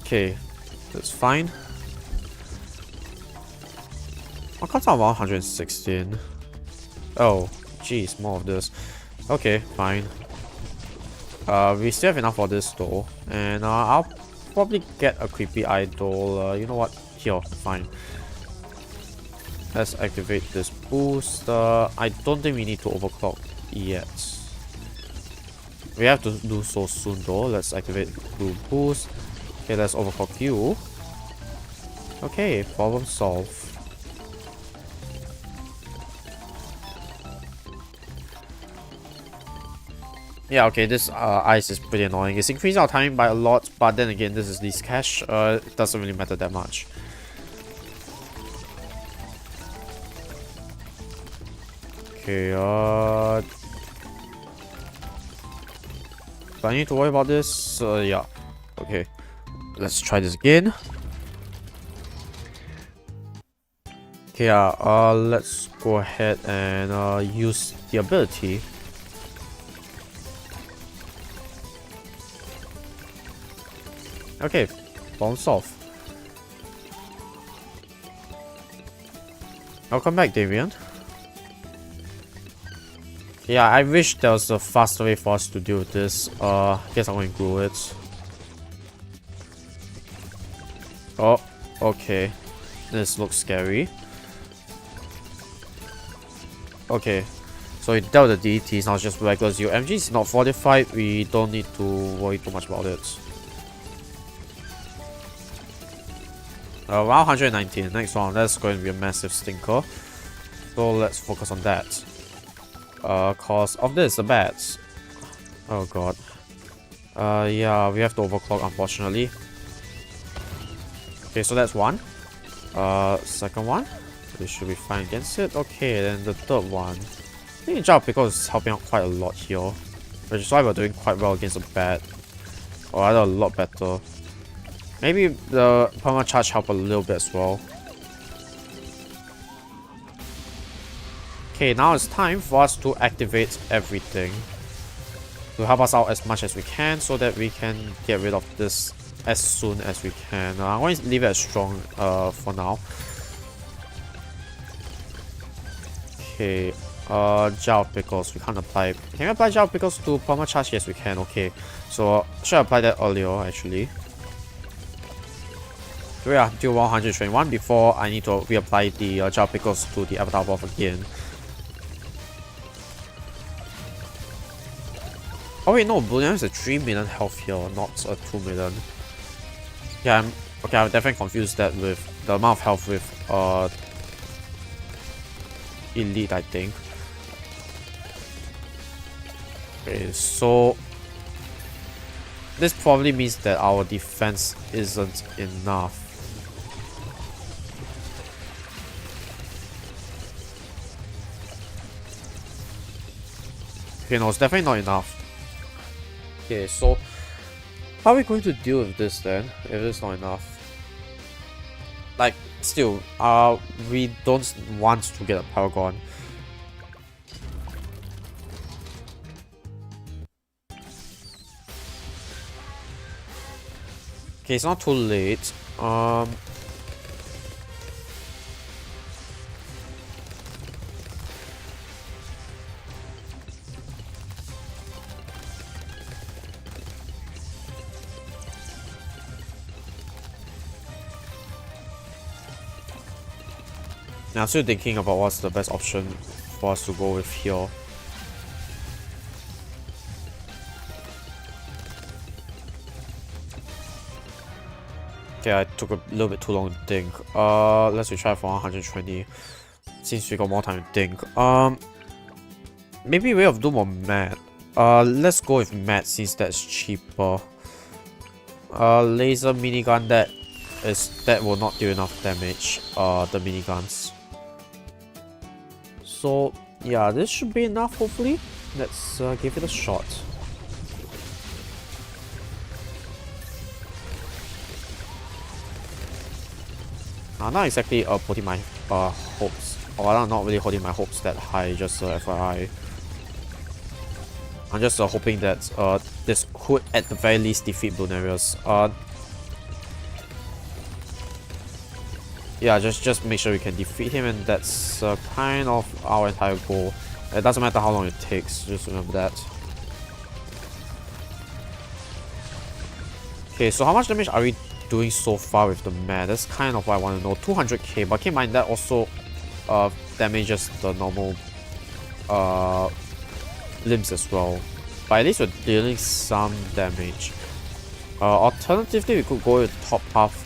Okay, that's fine. My cards are 116. Oh, jeez, more of this. Okay, fine. We still have enough for this though, and I'll probably get a creepy idol. You know what? Here, fine. Let's activate this boost. I don't think we need to overclock yet. We have to do so soon though. Let's activate blue boost. Okay, let's overclock you. Okay, problem solved. Yeah, okay, this ice is pretty annoying. It's increasing our timing by a lot, but then again, this is least cash. It doesn't really matter that much. Okay, do I need to worry about this? Yeah. Okay. Let's try this again. Okay, let's go ahead and use the ability. Okay, problem solved. Welcome back, Davian. Yeah, I wish there was a faster way for us to deal with this. I guess I'm going to glue it. Oh, okay. This looks scary. Okay, so it dealt with the DTs, now it's just regular UMG. It's not fortified, we don't need to worry too much about it. Round 119, next round, that's going to be a massive stinker. So let's focus on that. Cause of this, the bats. Oh god. Yeah, we have to overclock unfortunately. Okay, so that's one. Second one. We should be fine against it. Okay, then the third one. I think Jao because it's helping out quite a lot here. Which is why we're doing quite well against a bat. Or rather a lot better. Maybe the perma charge help a little bit as well. Okay, now it's time for us to activate everything to help us out as much as we can so that we can get rid of this as soon as we can. I'm going to leave it as strong for now. Okay, Gel Pickles, we can't apply. Can we apply Gel Pickles to perma charge? Yes, we can. Okay, so should I apply that earlier actually? So yeah, do 121 before I need to reapply the Gel Pickles to the Avatar buff again. Oh wait, no, Bloonarius is a 3 million health here, not a 2 million. Yeah, okay, I'm definitely confused that with the amount of health with Elite, I think. Okay, so this probably means that our defense isn't enough. Okay, no, it's definitely not enough. Okay, so how are we going to deal with this then, if it's not enough? Like, still, we don't want to get a Paragon. Okay, it's not too late. Now, I'm still thinking about what's the best option for us to go with here. Okay, I took a little bit too long to think. Let's retry for 120. Since we got more time to think. Maybe Way of Doom or Mad. Let's go with Mad since that's cheaper. Laser minigun, that will not do enough damage. The miniguns. So yeah, this should be enough. Hopefully, let's give it a shot. I'm not exactly putting my hopes, or I'm not really holding my hopes that high. Just FYI. I'm just hoping that this could at the very least defeat Bloonarius. Yeah, just make sure we can defeat him, and that's kind of our entire goal. It doesn't matter how long it takes, just remember that. Okay, so how much damage are we doing so far with the Mad? That's kind of what I want to know. 200k, but keep in mind that also damages the normal limbs as well. But at least we're dealing some damage. Alternatively, we could go with the top half.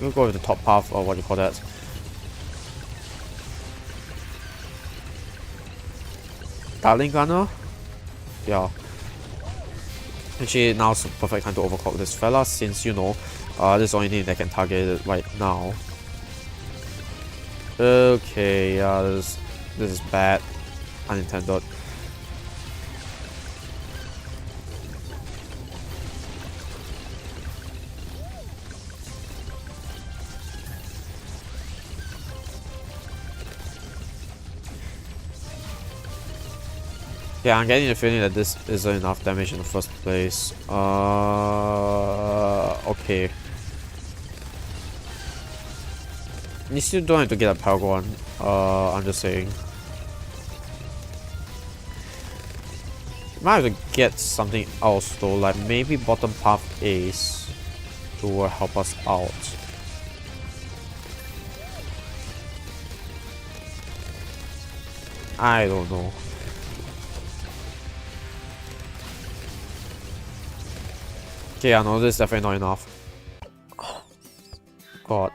We'll go with the top half, or what do you call that? Darling Gunner? Yeah. Actually, now's the perfect time to overclock this fella, since, you know, this is the only thing that can target it right now. Okay, yeah, this is bad. Unintended. Yeah, I'm getting the feeling that this isn't enough damage in the first place. Okay. You still don't have to get a Paragon. I'm just saying. Might have to get something else though, like maybe bottom path Ace to help us out. I don't know. Okay, I know this is definitely not enough. God.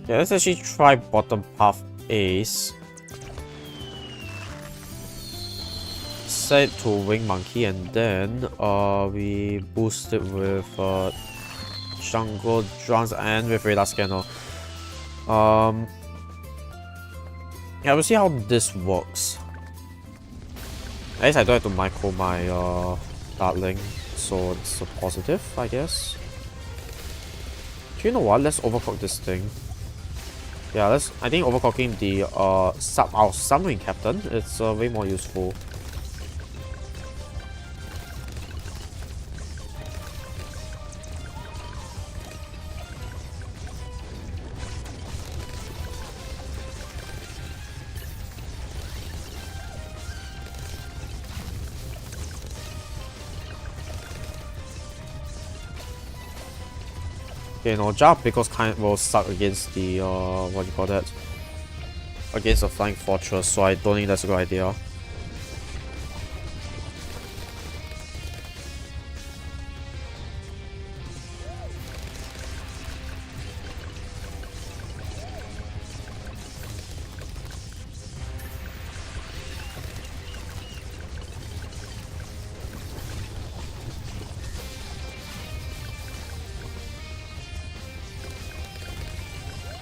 Yeah, let's actually try bottom path Ace. Set to Wing Monkey, and then we boost it with Jungle Drums and with Radar Scanner. Yeah, we'll see how this works. At least I don't have to micro my Dartling, so it's a positive, I guess. Do you know what? Let's overclock this thing. Yeah, I think overclocking the our submarine captain, it's way more useful. Okay, no, Jar Pickles kind of will suck against the what do you call that? Against the Flying Fortress, so I don't think that's a good idea.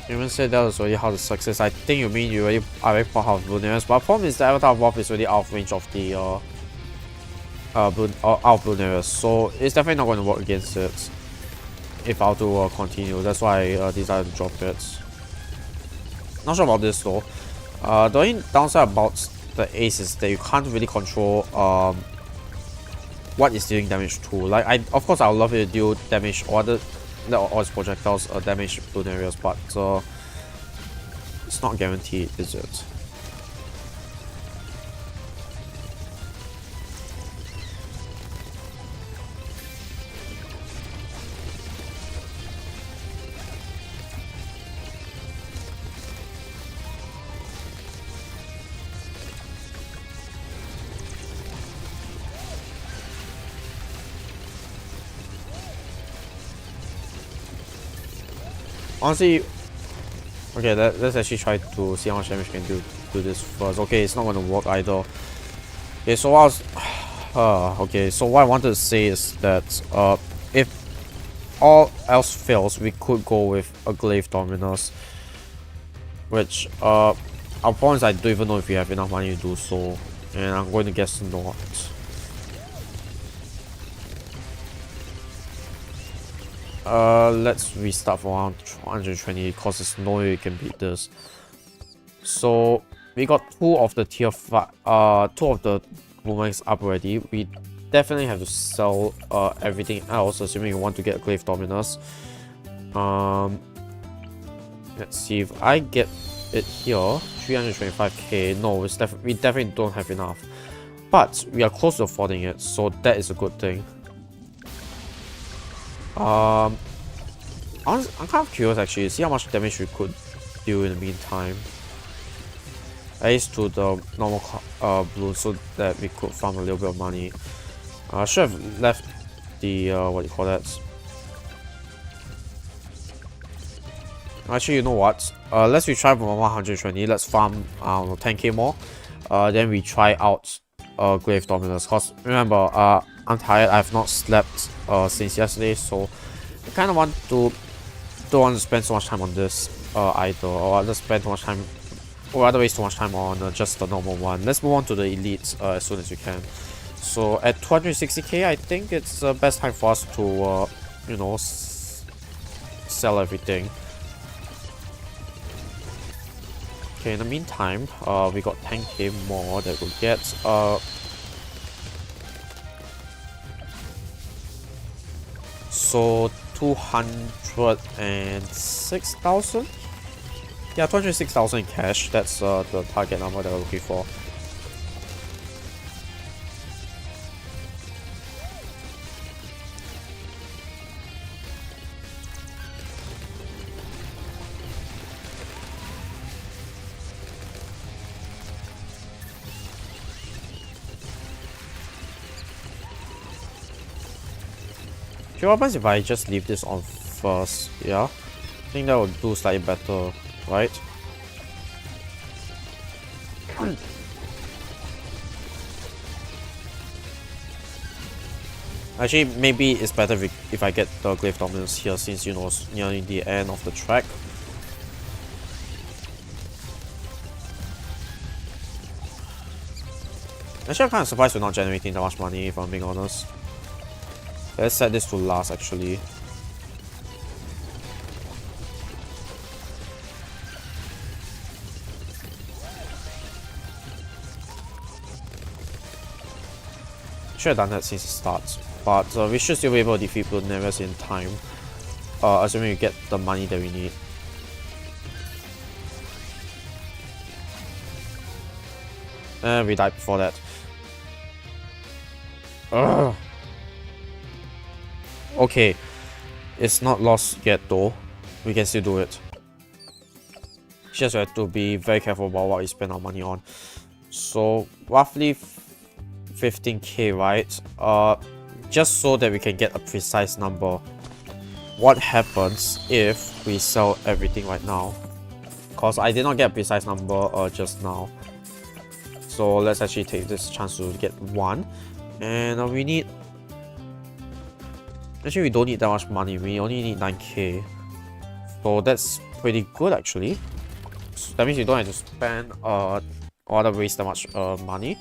You even said that was already how the success. I think you mean you already are very proud of Bloonarius, but the problem is the Avatar of Warp is already out of range of the out of Bloonarius, so it's definitely not going to work against it if I were to continue. That's why I decided to drop it. Not sure about this though. The only downside about the Ace is that you can't really control what is dealing damage to. Like, of course I would love it to deal damage or all its projectiles damage Bloonarius, but it's not guaranteed, is it? Honestly, okay, let's actually try to see how much damage we can do this first. Okay, it's not gonna work either. Okay, so I was okay, so what I wanted to say is that if all else fails, we could go with a Glaive Dominus, which our opponents, I don't even know if we have enough money to do so, and I'm going to guess not. Let's restart for around 120 because there's no way we can beat this. So we got two of the tier 5, two of the Bloonarius up already. We definitely have to sell everything else, assuming we want to get a Glaive Dominus. Let's see if I get it here. 325k. No, we definitely don't have enough, but we are close to affording it, so that is a good thing. I'm kind of curious actually, see how much damage we could do in the meantime. At least to the normal blue, so that we could farm a little bit of money. I should have left the what do you call that? Actually, you know what? Let's retry from 120. Let's farm 10k more. Then we try out Glaive Dominus. Cause remember, I'm tired. I have not slept since yesterday, so I kind of don't want to spend so much time on this either, or rather spend too much time, or rather waste too much time on just the normal one. Let's move on to the elites as soon as we can. So at 260k, I think it's the best time for us to you know, sell everything. Okay, in the meantime, we got 10k more that we'll get. So 206,000? Yeah, 206,000 in cash. That's the target number that we're looking for. What happens if I just leave this on first? Yeah, I think that would do slightly better, right? Actually, maybe it's better if I get the Glaive Dominus here, since, you know, it's nearing the end of the track. Actually, I'm kind of surprised we're not generating that much money, if I'm being honest. Let's set this to last, actually. Should have done that since the start, but we should still be able to defeat Bloonarius in time, assuming we get the money that we need. And we died before that. Ugh. Okay, it's not lost yet though. We can still do it. Just have to be very careful about what we spend our money on. So roughly 15k, right? Just so that we can get a precise number. What happens if we sell everything right now? Cause I did not get a precise number just now. So let's actually take this chance to get one, and we need. Actually, we don't need that much money. We only need 9k. So that's pretty good, actually. So that means we don't have to spend or other waste that much money.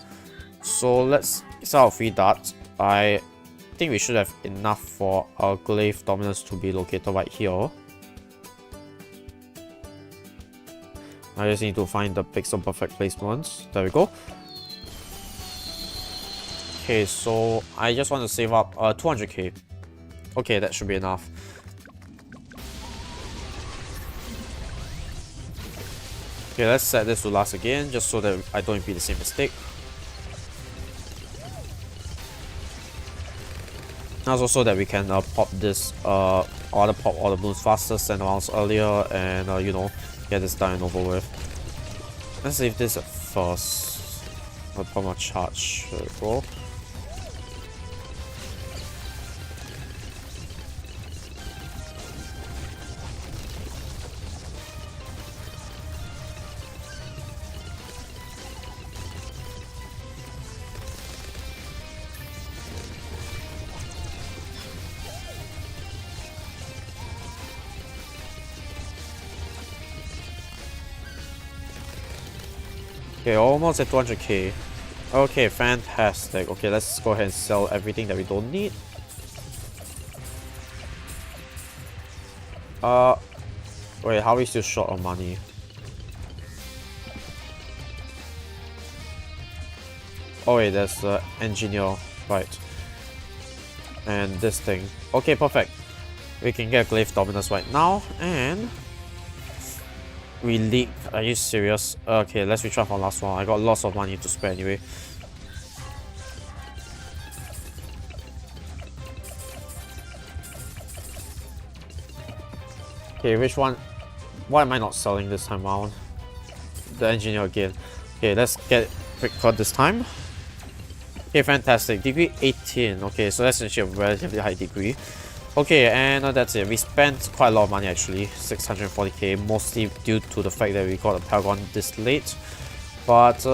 So let's sell our free darts. I think we should have enough for our Glaive Dominus to be located right here. I just need to find the pixel perfect placements. There we go. Okay, so I just want to save up 200k. Okay, that should be enough. Okay, let's set this to last again, just so that I don't repeat the same mistake. Also, so that we can pop this, or pop all the balloons faster, send rounds earlier, and you know, get this done and over with. Let's save this at first. I'll put my charge. There we go. Okay, almost at 200k. Okay, fantastic. Okay, let's go ahead and sell everything that we don't need. Wait, how are we still short on money? Oh wait, there's the engineer, right. And this thing. Okay, perfect. We can get Glaive Dominus right now, and we leak. Are you serious? Okay, let's retry for last one. I got lots of money to spare anyway. Okay, which one? Why am I not selling this time around? The engineer again. Okay, let's get Vwrqh this time. Okay, fantastic. Degree 18. Okay, so that's actually a relatively high degree. Okay, and that's it. We spent quite a lot of money actually, 640k, mostly due to the fact that we got a Paragon this late. But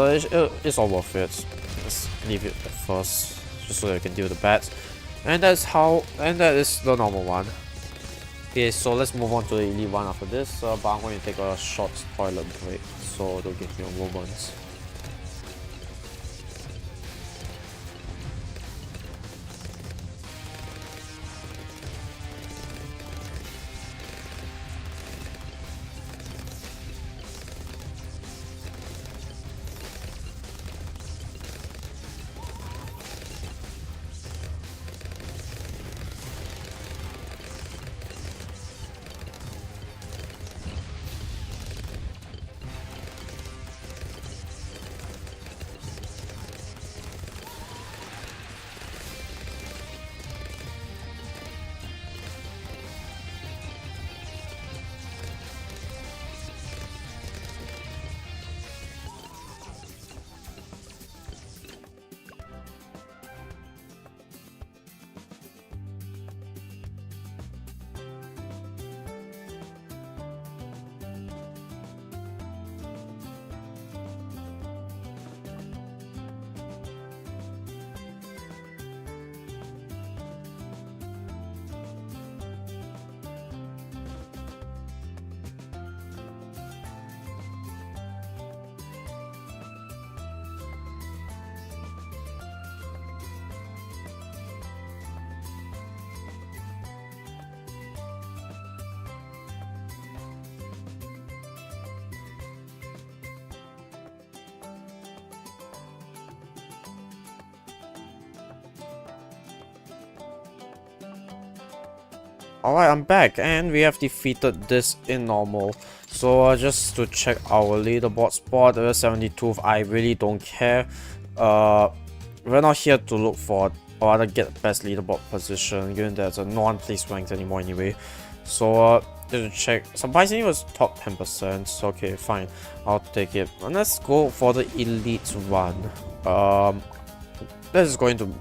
it's all worth it. Let's leave it at first, just so that we can deal with the bats. And that is the normal one. Okay, so let's move on to the elite one after this. But I'm going to take a short toilet break, so don't give me a moment. Alright, I'm back, and we have defeated this in normal. So just to check our leaderboard spot, 72th, I really don't care. We're not here to look for or rather get the best leaderboard position, given that no one plays ranked anymore anyway. So just to check, surprisingly it was top 10%, so okay, fine, I'll take it. And let's go for the elite one. This is going to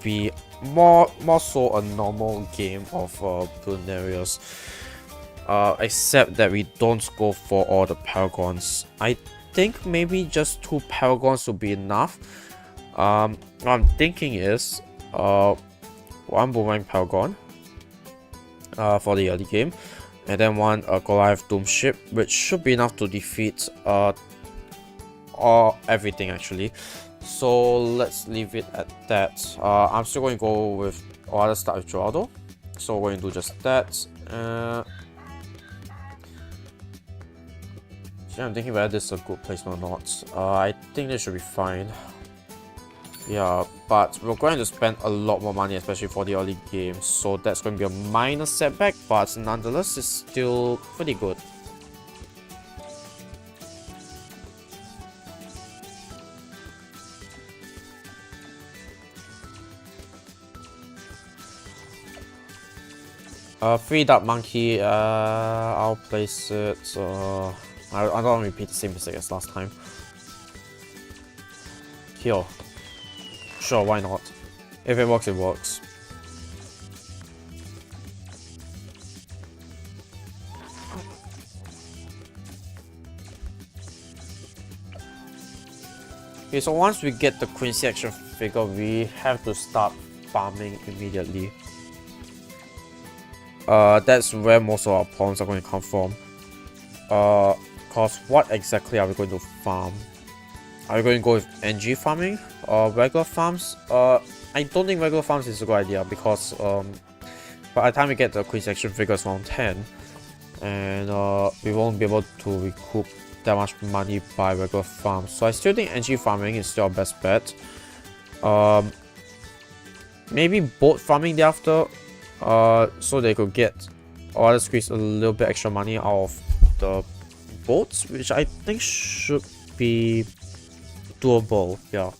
be more so a normal game of Bloonarius, except that we don't go for all the paragons. I think maybe just 2 paragons will be enough. What I'm thinking is 1 boomerang paragon for the early game, and then 1 Goliath Doom ship, which should be enough to defeat everything actually. So let's leave it at that. I'm still going to go with, or rather start with Geraldo. So we're going to do just that. I'm thinking whether this is a good placement or not. I think this should be fine. Yeah, but we're going to spend a lot more money, especially for the early game. So that's going to be a minor setback, but nonetheless, it's still pretty good. Free Dark Monkey, I'll place it, I don't want to repeat the same mistake as last time. Kill. Sure, why not? If it works, it works. Okay, so once we get the Quincy action figure, we have to start farming immediately. That's where most of our problems are going to come from. Cause what exactly are we going to farm? Are you going to go with NG farming or regular farms? I don't think regular farms is a good idea because by the time we get the queen section figures around 10, and we won't be able to recoup that much money by regular farms. So I still think NG farming is still our best bet. Maybe boat farming thereafter, so they could get or rather squeeze a little bit extra money out of the boats, which I think should be doable. Yeah.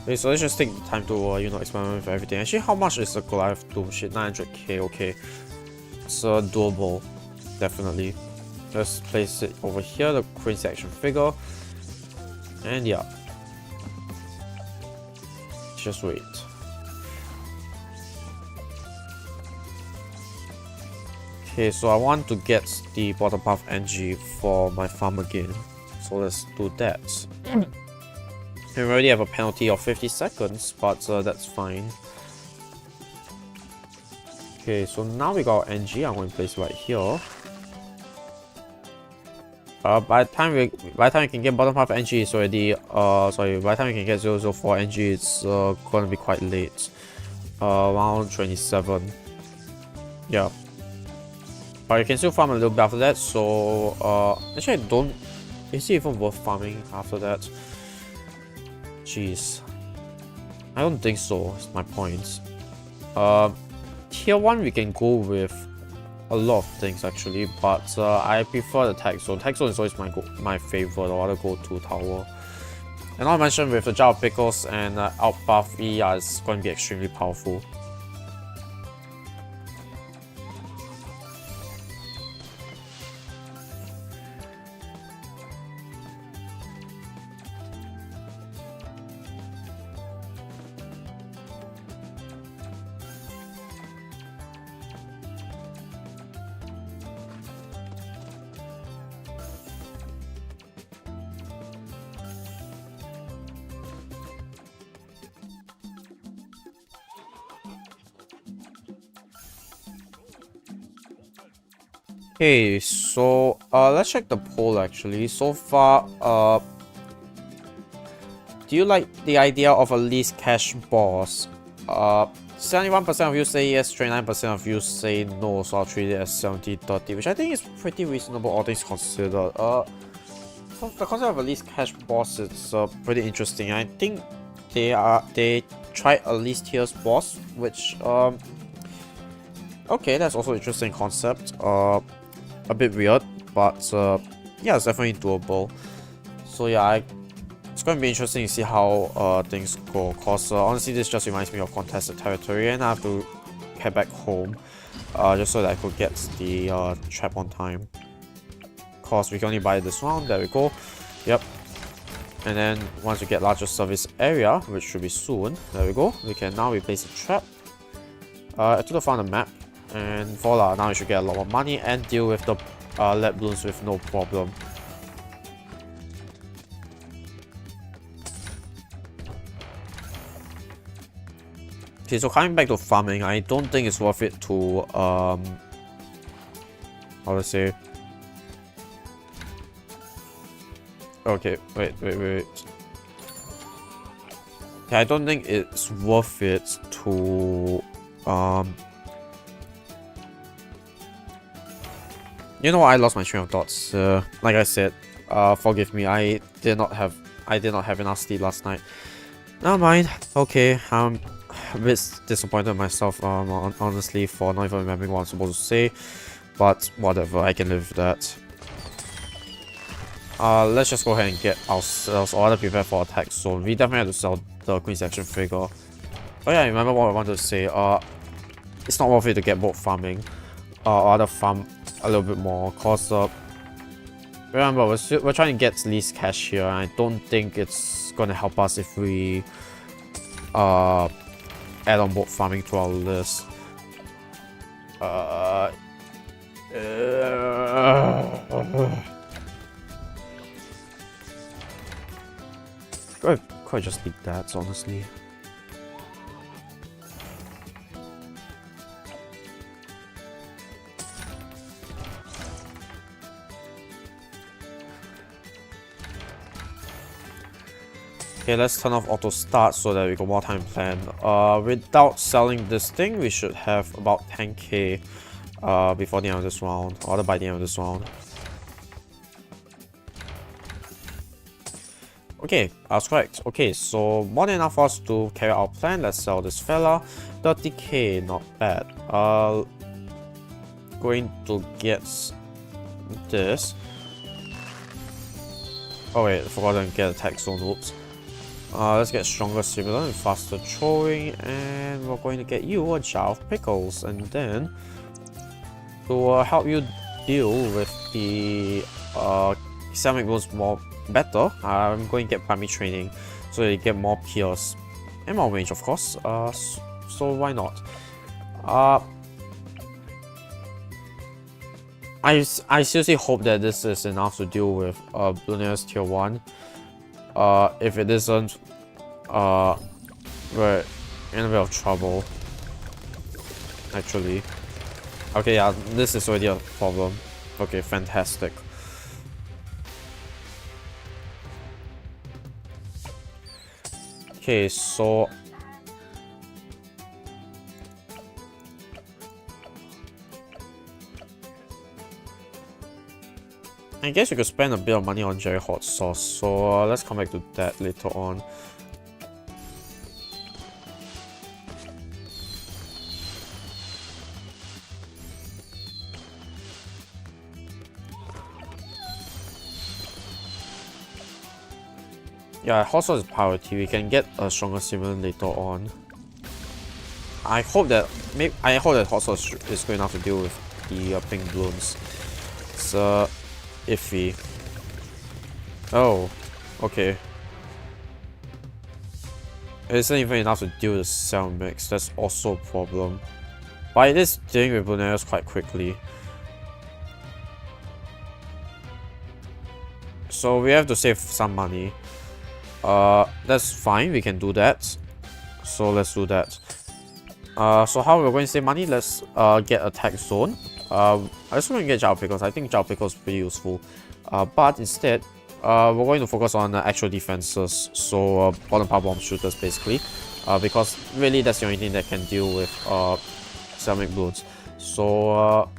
Okay, so let's just take time to you know, experiment with everything. Actually, how much is the Goliath Doom shit? 900k. Okay, so doable, definitely. Let's place it over here, the queen section figure, and yeah, just wait. Okay, so I want to get the bottom path NG for my farm again, so let's do that. We already have a penalty of 50 seconds, but that's fine. Okay, so now we got NG. I'm going to place it right here. By the time we can get bottom half NG, it's already sorry. By the time we can get 004 NG, it's going to be quite late. Around 27. Yeah. But you can still farm a little bit after that. So actually, I don't. Is it even worth farming after that? Jeez, I don't think so. Is my point. Tier 1 we can go with a lot of things actually, but I prefer the tech zone. Tech zone is always my favorite. I rather go to tower. And I mentioned with the jar of pickles and outbuff E, it's going to be extremely powerful. Okay, so let's check the poll actually. So far, do you like the idea of a least cash boss? 71% of you say yes, 29% of you say no, so I'll treat it as 70-30, which I think is pretty reasonable, all things considered. So the concept of a least cash boss is pretty interesting. I think they tried a least tiers boss, which okay, that's also an interesting concept. A bit weird, but yeah, it's definitely doable. So yeah, it's going to be interesting to see how things go, cause honestly this just reminds me of contested territory, and I have to head back home just so that I could get the trap on time, cause we can only buy this round. There we go. Yep. And then once we get larger service area, which should be soon, there we go, we can now replace the trap. I took the on the map, and voila, now we should get a lot more money and deal with the lead balloons with no problem. Okay, so coming back to farming, I don't think it's worth it to how to say. Okay, wait. Yeah, I don't think it's worth it to you know what, I lost my train of thoughts. Like I said, forgive me. I did not have enough sleep last night. Never mind. Okay, I'm a bit disappointed in myself. Honestly, for not even remembering what I'm supposed to say. But whatever, I can live with that. Let's just go ahead and get ourselves or rather prepare for attack zone. We definitely have to sell the queen section figure. Oh yeah, I remember what I wanted to say. It's not worth it to get boat farming. Or other farm a little bit more, cause remember we're trying to get least cash here, and I don't think it's gonna help us if we add on boat farming to our list. Good. Could I just leave that, honestly? Okay, let's turn off auto start so that we got more time planned. Without selling this thing, we should have about 10k before the end of this round, or by the end of this round. Okay, I was correct. Okay, so more than enough for us to carry out our plan. Let's sell this fella. 30k, not bad. Going to get this. Oh wait, I forgot to get attack zone. Oops. Let's get stronger similar and faster throwing, and we're going to get you a jar of pickles, and then to help you deal with the ceramic bloons more better, I'm going to get primary training so you get more pierce and more range, of course. So why not? I seriously hope that this is enough to deal with Bloonarius tier 1. If it isn't, we're in a bit of trouble, actually. Okay, yeah, this is already a problem. Okay, fantastic. Okay, so I guess we could spend a bit of money on Jerry Hot Sauce, so let's come back to that later on. Yeah, Hot Sauce is priority. We can get a stronger simulant later on. I hope that Hot Sauce is good enough to deal with the pink balloons. It's iffy. Oh, okay. It isn't even enough to deal with the cell mix. That's also a problem. But it is dealing with Bloonarius quite quickly. So we have to save some money. That's fine. We can do that. So let's do that. So how we're going to save money? Let's get attack zone. I just want to get Jar Pickles. I think Jar Pickles is pretty useful. But instead, we're going to focus on actual defenses. So bottom power bomb shooters basically. Because really that's the only thing that can deal with ceramic balloons. So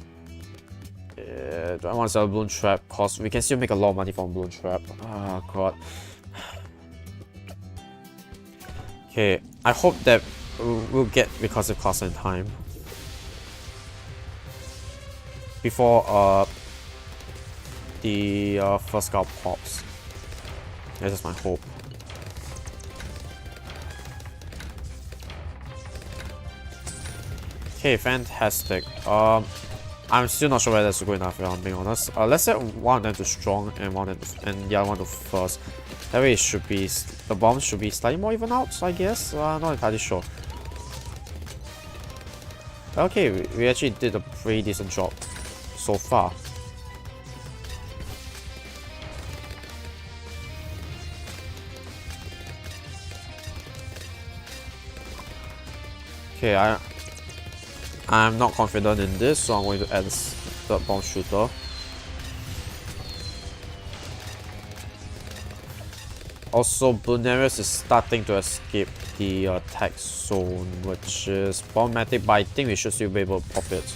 do I want to sell a balloon trap? Cause we can still make a lot of money from balloon trap. Oh god. Okay, I hope that we'll get recursive class in time before the first scout pops. That's just my hope. Okay, fantastic. I'm still not sure whether that's good enough, if I'm being honest. Let's set one of them to strong and the other one to first. That way it should be, the bombs should be slightly more even out, I guess. Not entirely sure. Okay, we actually did a pretty decent job so far. Okay, I'm not confident in this, so I'm going to add the third bomb shooter. Also, Bloonarius is starting to escape the attack zone, which is problematic, but I think we should still be able to pop it.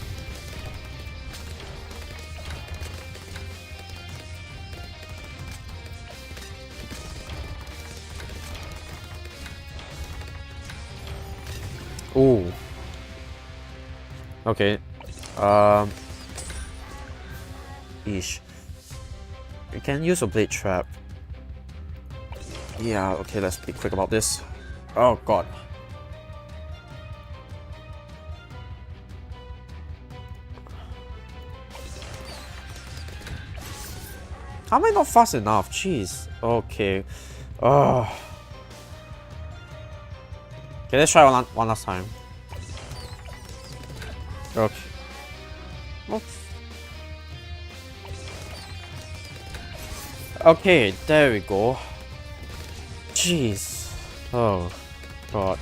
Ooh. Okay. Eesh. We can use a blade trap. Yeah, okay, let's be quick about this. Oh god. How am I not fast enough? Jeez. Okay. Okay, let's try one last time. Okay. Oops. Okay, there we go. Jeez. Oh, God.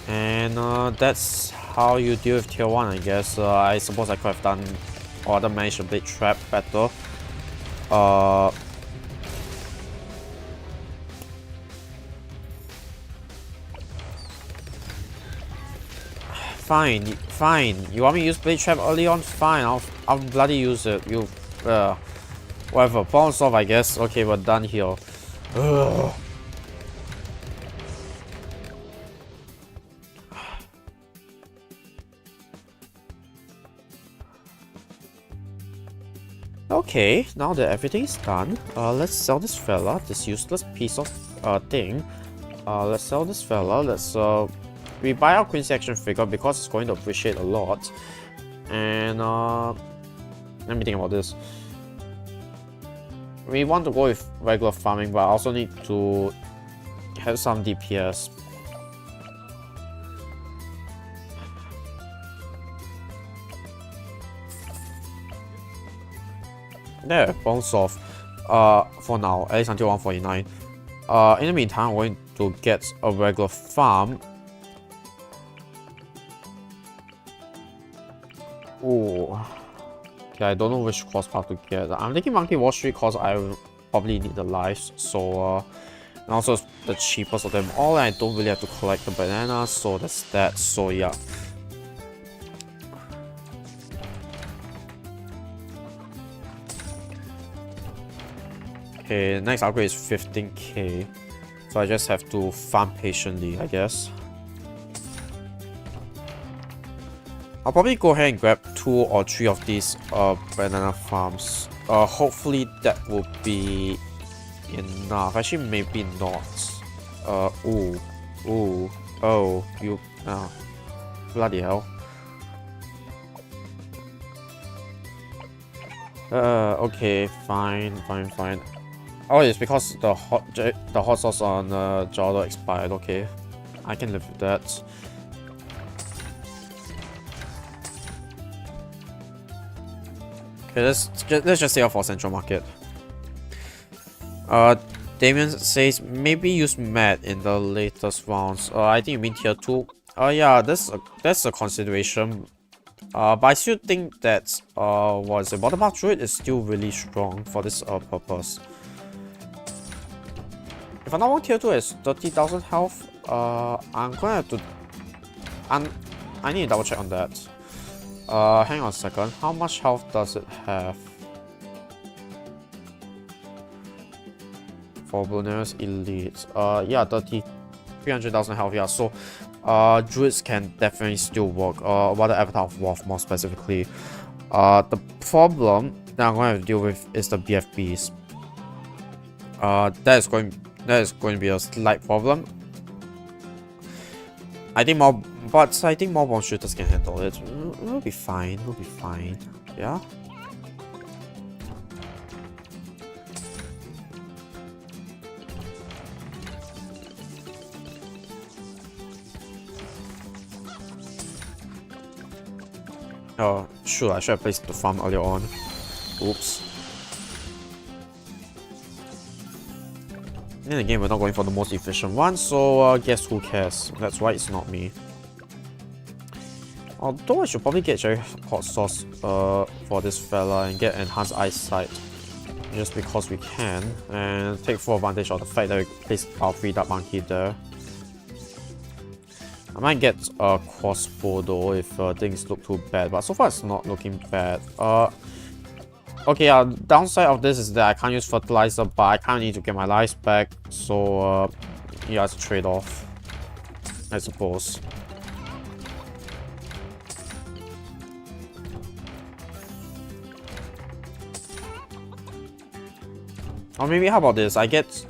And that's how you deal with tier 1, I guess. I suppose I could have done or managed a blade trap better. Fine, fine. You want me to use blade trap early on? Fine, I'll bloody use it. You, whatever. Bounce off, I guess. Okay, we're done here. Ugh. Okay, now that everything is done, let's sell this fella, this useless piece of thing. Let's sell this fella. Let's we buy our Queen's action figure because it's going to appreciate a lot. And let me think about this. We want to go with regular farming, but I also need to have some DPS. There, bounce off. For now, at least until 149. In the meantime, I'm going to get a regular farm. Ooh. Okay, I don't know which cross path to get. I'm thinking Monkey Wall Street because I will probably need the lives. So, and also the cheapest of them all. I don't really have to collect the bananas, so that's that. So yeah. Okay, next upgrade is 15k. So I just have to farm patiently, I guess. I'll probably go ahead and grab 2 or 3 of these banana farms. Hopefully that will be enough. Actually, maybe not. Ooh. Oh, you... bloody hell. Okay, fine. Oh, it's because the hot sauce on Jardo expired. Okay, I can live with that. Okay, let's just say for Central Market. Damien says maybe use Matt in the latest rounds. I think you mean tier 2. Yeah, that's a consideration. But I still think that what is it? Bottom up druid is still really strong for this purpose. If I'm not wrong, tier 2 is 30,000 health. I'm gonna have to. I need to double check on that. Hang on a second. How much health does it have? For Bloonarius Elite. Yeah, 300,000 health. Yeah, so druids can definitely still work. About the Avatar of Wrath more specifically. The problem that I'm going to deal with is the BFBs. That is going to be a slight problem. I think more bomb shooters can handle it. We'll be fine. We'll be fine. Yeah. Oh, sure, I should have placed the farm earlier on. Oops. And again, we're not going for the most efficient one, so guess who cares? That's why it's not me. Although I should probably get Cherry Hot Sauce for this fella and get Enhanced Eyesight. Just because we can, and take full advantage of the fact that we placed our 3-Dart Monkey there. I might get a crossbow though if things look too bad, but so far it's not looking bad. Okay, downside of this is that I can't use fertilizer, but I kind of need to get my lives back, so yeah, it's a trade-off, I suppose. Or maybe how about this? I get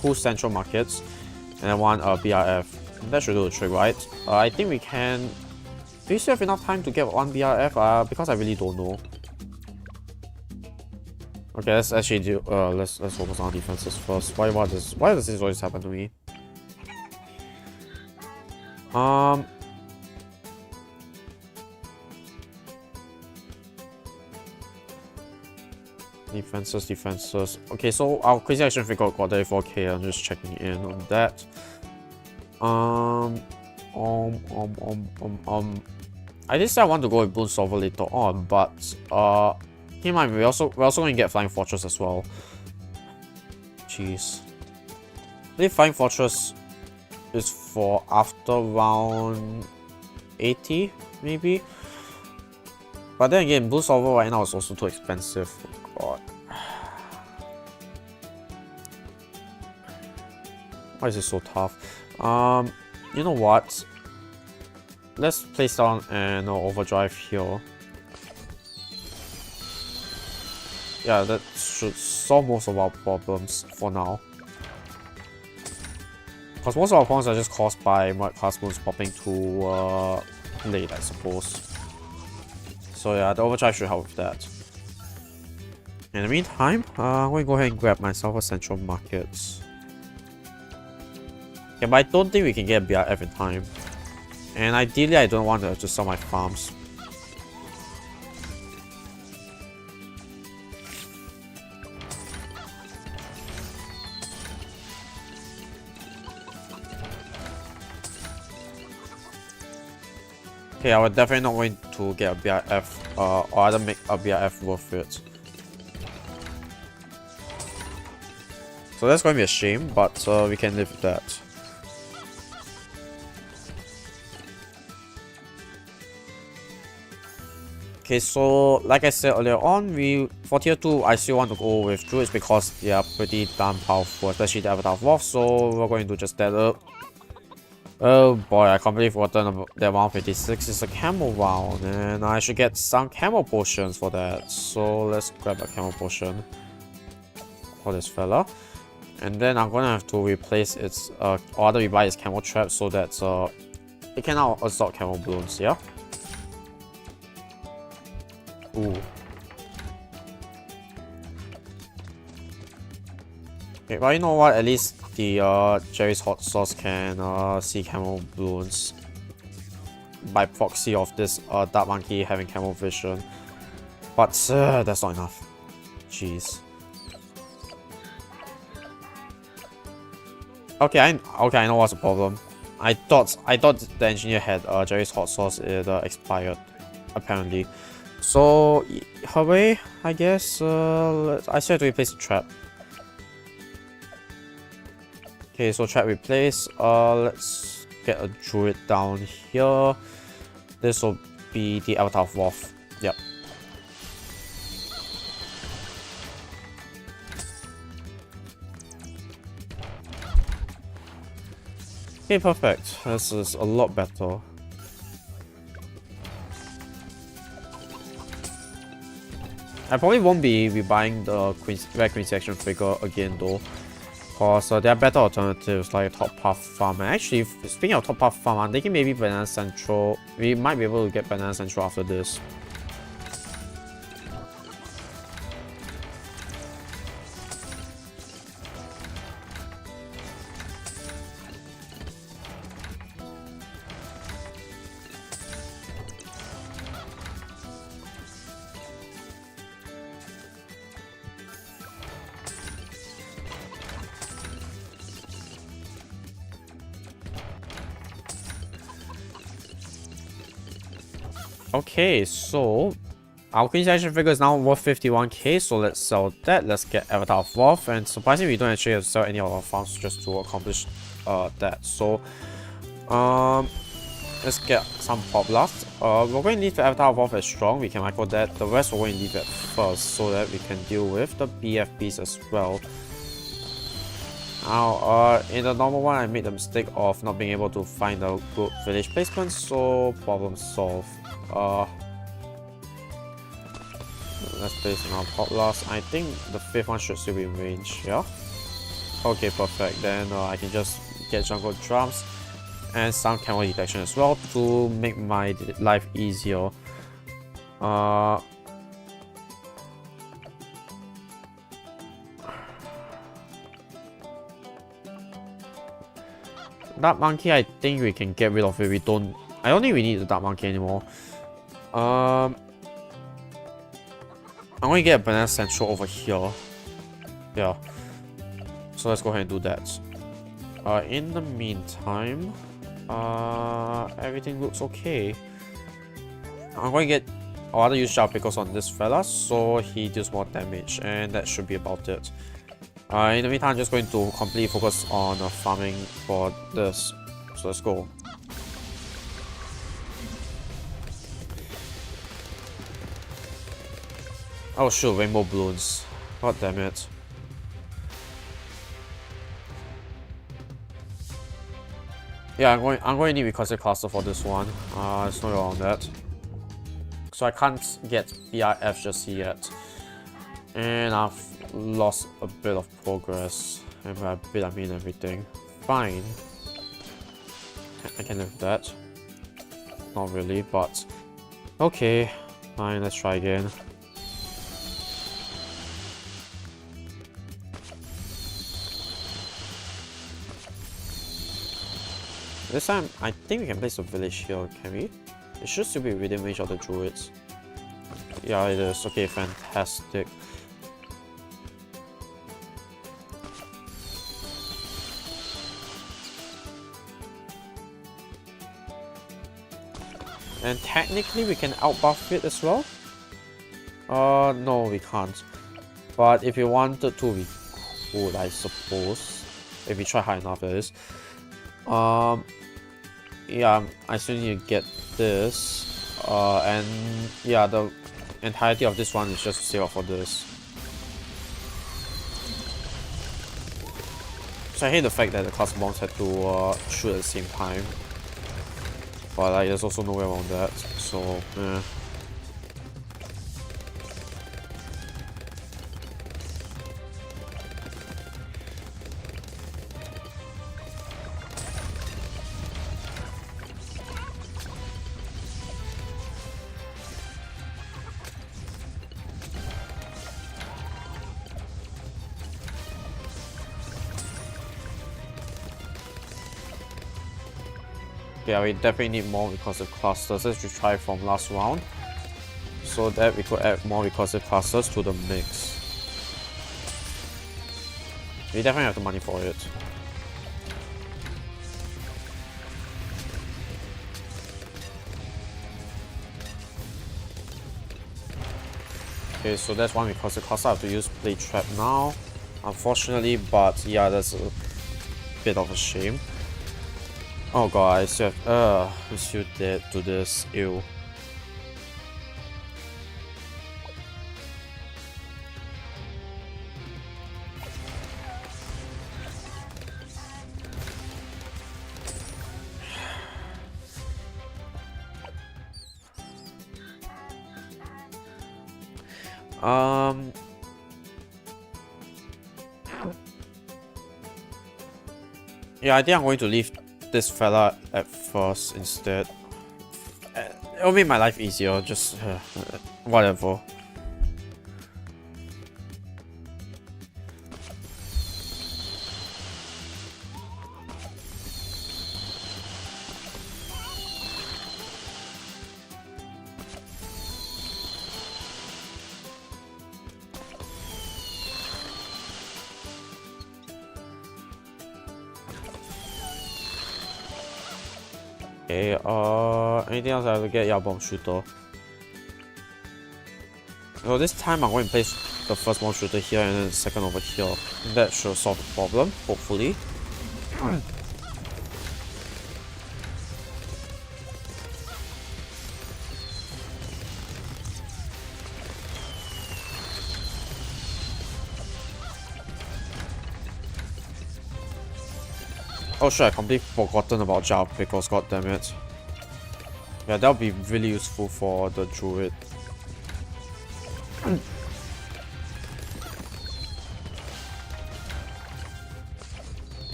2 central markets and then 1 BRF. That should do the trick, right? I think we can. Do you still have enough time to get 1 BRF? Because I really don't know. Okay, let's actually do. Let's focus on defenses first. Why does this always happen to me? Defenses. Okay, so our crazy action figure got 34k. I'm just checking in on that. I did say I want to go with Bloon Solver later on, but keep in mind we're also going to get Flying Fortress as well. Jeez. I believe Flying Fortress is for after round 80, maybe. But then again, Bloon Solver right now is also too expensive. God. Why is it so tough? You know what? Let's place down an overdrive here. Yeah, that should solve most of our problems for now. Because most of our problems are just caused by mud class moons popping too late, I suppose. So yeah, the overdrive should help with that. In the meantime, I'm going to go ahead and grab myself a central market. Yeah, but I don't think we can get BRF in time. And ideally, I don't want to sell my farms. Okay, I would definitely not going to get a BRF, or either make a BRF worth it. So that's going to be a shame, but we can live with that. Okay, so like I said earlier on, for tier 2, I still want to go with Druids because they are pretty damn powerful, especially the Avatar of Wrath, so we're going to just that up. Oh boy, I can't believe that round 56 is a camo round, and I should get some camo potions for that. So let's grab a camo potion for this fella. And then I'm gonna have to replace its, or rather we buy its camo trap so that it can now assault camo balloons, yeah? Ooh. Okay, but you know what? At least the Jerry's hot sauce can see camo balloons by proxy of this dark monkey having camo vision. But that's not enough. Jeez. Okay, I know what's the problem. I thought the engineer had Jerry's hot sauce. It expired, apparently. So, hooray, I guess. I still have to replace the trap. Okay, so trap replace. Let's get a druid down here. This will be the Avatar of Wrath. Yep. Okay, perfect. This is a lot better. I probably won't be rebuying the Red Queen section figure again though, because there are better alternatives like Top Path Farm. And actually, speaking of Top Path Farm, I'm thinking maybe Banana Central. We might be able to get Banana Central after this. Okay, so our Queen's action figure is now worth 51k, so let's sell that. Let's get Avatar of Wrath, and surprisingly we don't actually have to sell any of our farms just to accomplish that. So let's get some Pop Blast. We're going to leave the Avatar of Wrath as strong, we can micro that. The rest we're going to leave it first so that we can deal with the BFBs as well. Now, in the normal one, I made the mistake of not being able to find a good village placement, so problem solved. Let's place another Pop Blast. I think the 5th one should still be in range, yeah? Okay, perfect. Then I can just get jungle drums and some camo detection as well to make my life easier. Dark Monkey, I think we can get rid of it. I don't think we need the Dark Monkey anymore. I'm going to get a banana central over here. Yeah. So let's go ahead and do that. In the meantime, everything looks okay. I'm going to get a lot of use sharp pickles on this fella, so he deals more damage, and that should be about it. In the meantime, I'm just going to completely focus on farming for this. So let's go. Oh shoot, rainbow balloons. God damn it. Yeah, I'm going to need recursive cluster for this one. There's no way around that. So I can't get BRF just yet. And I've lost a bit of progress. And by a bit I mean everything. Fine. I can live with that. Not really, but okay. Fine, let's try again. This time, I think we can place a village here, can we? It should still be within range of the druids. Yeah, it is. Okay, fantastic. And technically, we can outbuff it as well. No, we can't. But if we wanted to, we could, I suppose. If we try hard enough, that is. Yeah, I still need to get this. And yeah, the entirety of this one is just to save up for this. So I hate the fact that the class bombs had to shoot at the same time. But like, there's also no way around that. So, yeah. Yeah, we definitely need more recursive clusters. Let's retry from last round, so that we could add more recursive clusters to the mix. We definitely have the money for it. Okay, so that's one recursive cluster. I have to use Blade Trap now, unfortunately, but yeah, that's a bit of a shame. Oh god, I still have, I'm still dead to this, ew. Yeah, I think I'm going to leave this fella at first instead. It'll make my life easier, just whatever. Okay, anything else I have to get? Yeah, bomb shooter. So this time I'm going to place the first bomb shooter here and then the second over here. That should solve the problem, hopefully. Oh shit, I completely forgotten about jar pickles, god damn it. Yeah, that'll be really useful for the druid.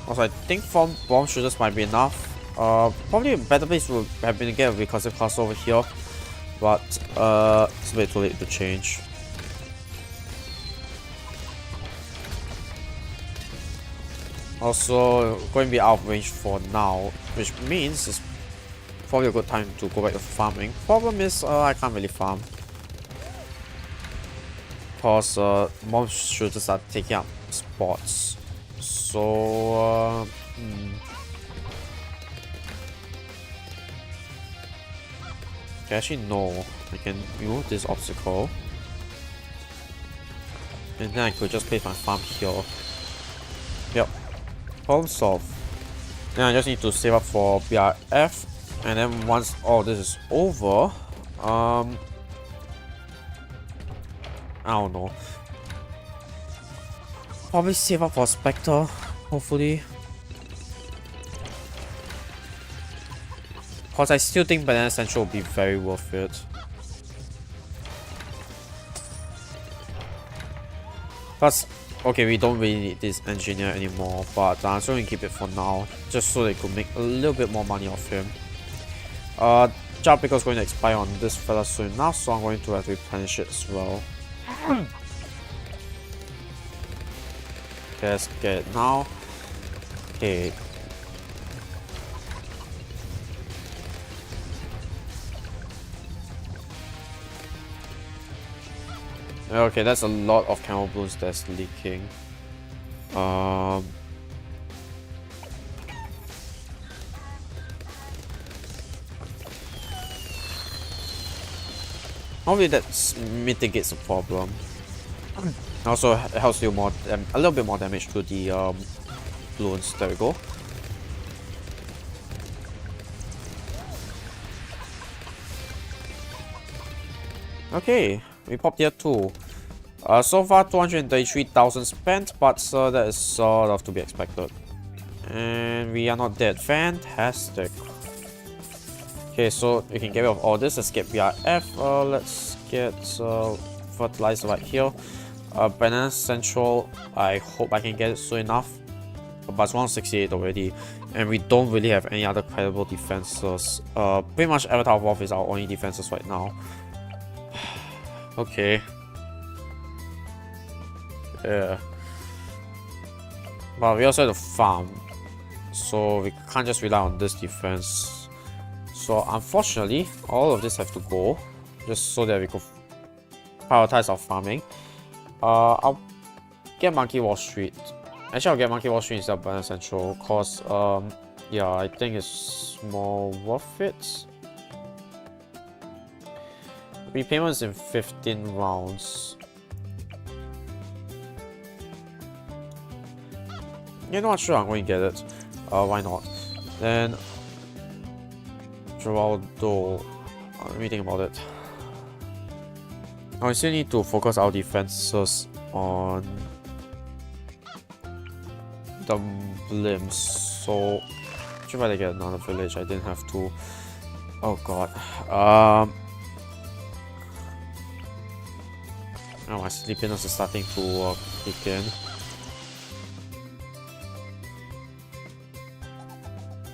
Also, I think bomb shooters might be enough. Probably a better place would have been to get a recursive cluster over here, but it's a bit too late to change. Also, going to be out of range for now, which means it's probably a good time to go back to farming. Problem is, I can't really farm. Because mob shooters are taking up spots. So, okay, actually, no. I can remove this obstacle. And then I could just place my farm here. Yep. Problem solved. Then I just need to save up for BRF. And then once all this is over, I don't know. Probably save up for Spectre, hopefully. Cause I still think Banana Central will be very worth it. Plus, okay, we don't really need this engineer anymore, but I'm still gonna keep it for now, just so they could make a little bit more money off him. Job picker is going to expire on this fella soon enough, so I'm going to have to replenish it as well. Okay, let's get it now. Okay. Okay, that's a lot of camel balloons that's leaking. Hopefully that mitigates the problem. Also helps you more, a little bit more damage to the balloons. There we go. Okay, we popped here too. So far 233,000 spent, but that is sort of to be expected. And we are not dead. Fantastic. Okay, so we can get rid of all this. Let's get BRF. Let's get fertilizer right here. Banana Central. I hope I can get it soon enough. But it's 168 already. And we don't really have any other credible defenses. Pretty much Avatar of Wolf is our only defenses right now. Okay. Yeah. But we also have to farm. So we can't just rely on this defense. So unfortunately, all of this have to go. Just so that we could prioritize our farming. I'll get Monkey Wall Street. Actually, I'll get Monkey Wall Street instead of Banana Central. Cause, yeah, I think it's more worth it. Repayments in 15 rounds. You're not sure I'm going to get it. Why not? Then Geraldo. Let me think about it. I still need to focus our defenses on the blimps. So should I get another village? I didn't have to. Oh god. Oh, my sleepiness is starting to kick in.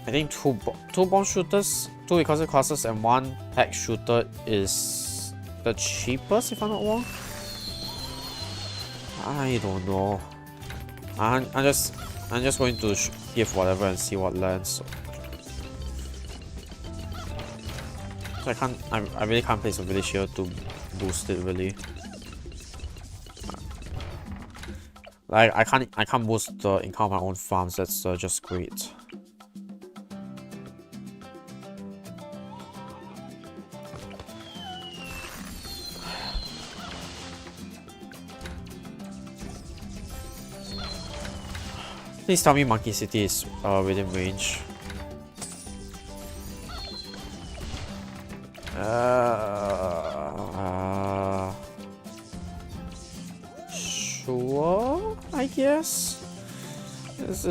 I think two bomb shooters, 2 recursive classes, and 1 tech shooter is the cheapest, if I'm not wrong. I don't know. I'm just going to give whatever and see what lands. So I really can't place a village here to boost it really. Like I can't boost the income of my own farms. That's just great. Please tell me Monkey City is within range. Sure, I guess. This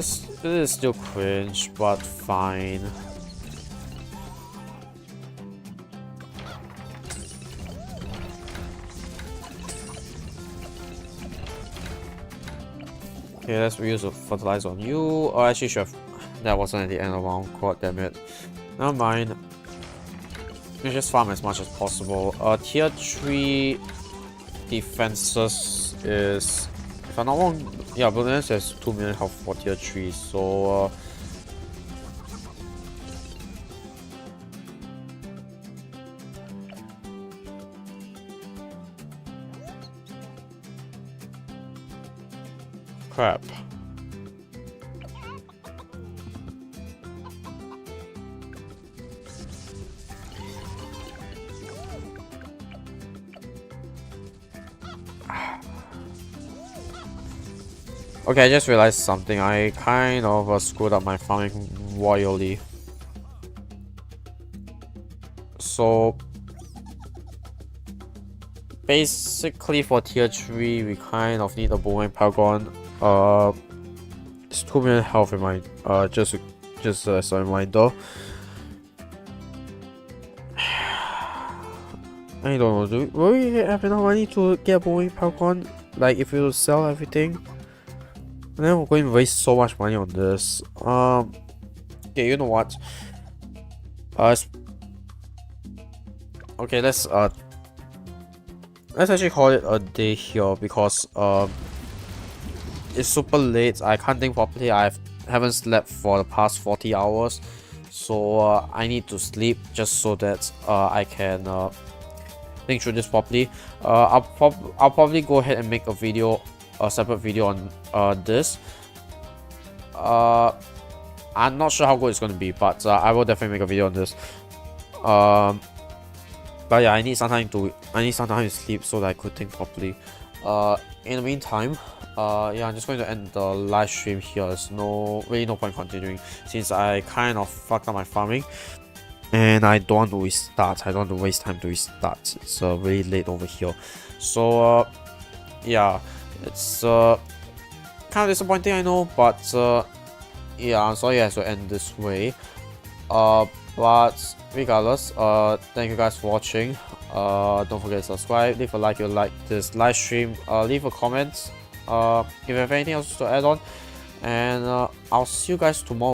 is still cringe, but fine. Okay, let's reuse the fertilizer on you. Oh, actually, should have. That wasn't at the end of the round. God damn it. Never mind. Let's just farm as much as possible. Tier 3 defenses is, if I'm not wrong, yeah, Bloonarius has 2 million health for tier 3. So crap. Okay, I just realized something. I kind of screwed up my farming royally. So basically for tier 3 we kind of need a boomerang paragon. It's 2 million health in my just as a reminder. I don't know, will we have enough money to get a boomerang paragon? Like if we sell everything? And then we're going to waste so much money on this. Okay, you know what? Okay, let's actually call it a day here because it's super late. I can't think properly. I haven't slept for the past 40 hours, so I need to sleep just so that I can think through this properly. I'll probably go ahead and make a video, a separate video on this. I'm not sure how good it's going to be, but I will definitely make a video on this. But yeah, I need some time to sleep so that I could think properly. In the meantime, yeah, I'm just going to end the live stream here. There's really no point continuing since I kind of fucked up my farming, and I don't want to restart. I don't want to waste time to restart. It's really late over here. So yeah, it's kind of disappointing, I know, but yeah, I'm sorry I have to end this way. But regardless, thank you guys for watching. Don't forget to subscribe, leave a like if you like this live stream, leave a comment if you have anything else to add on, and I'll see you guys tomorrow.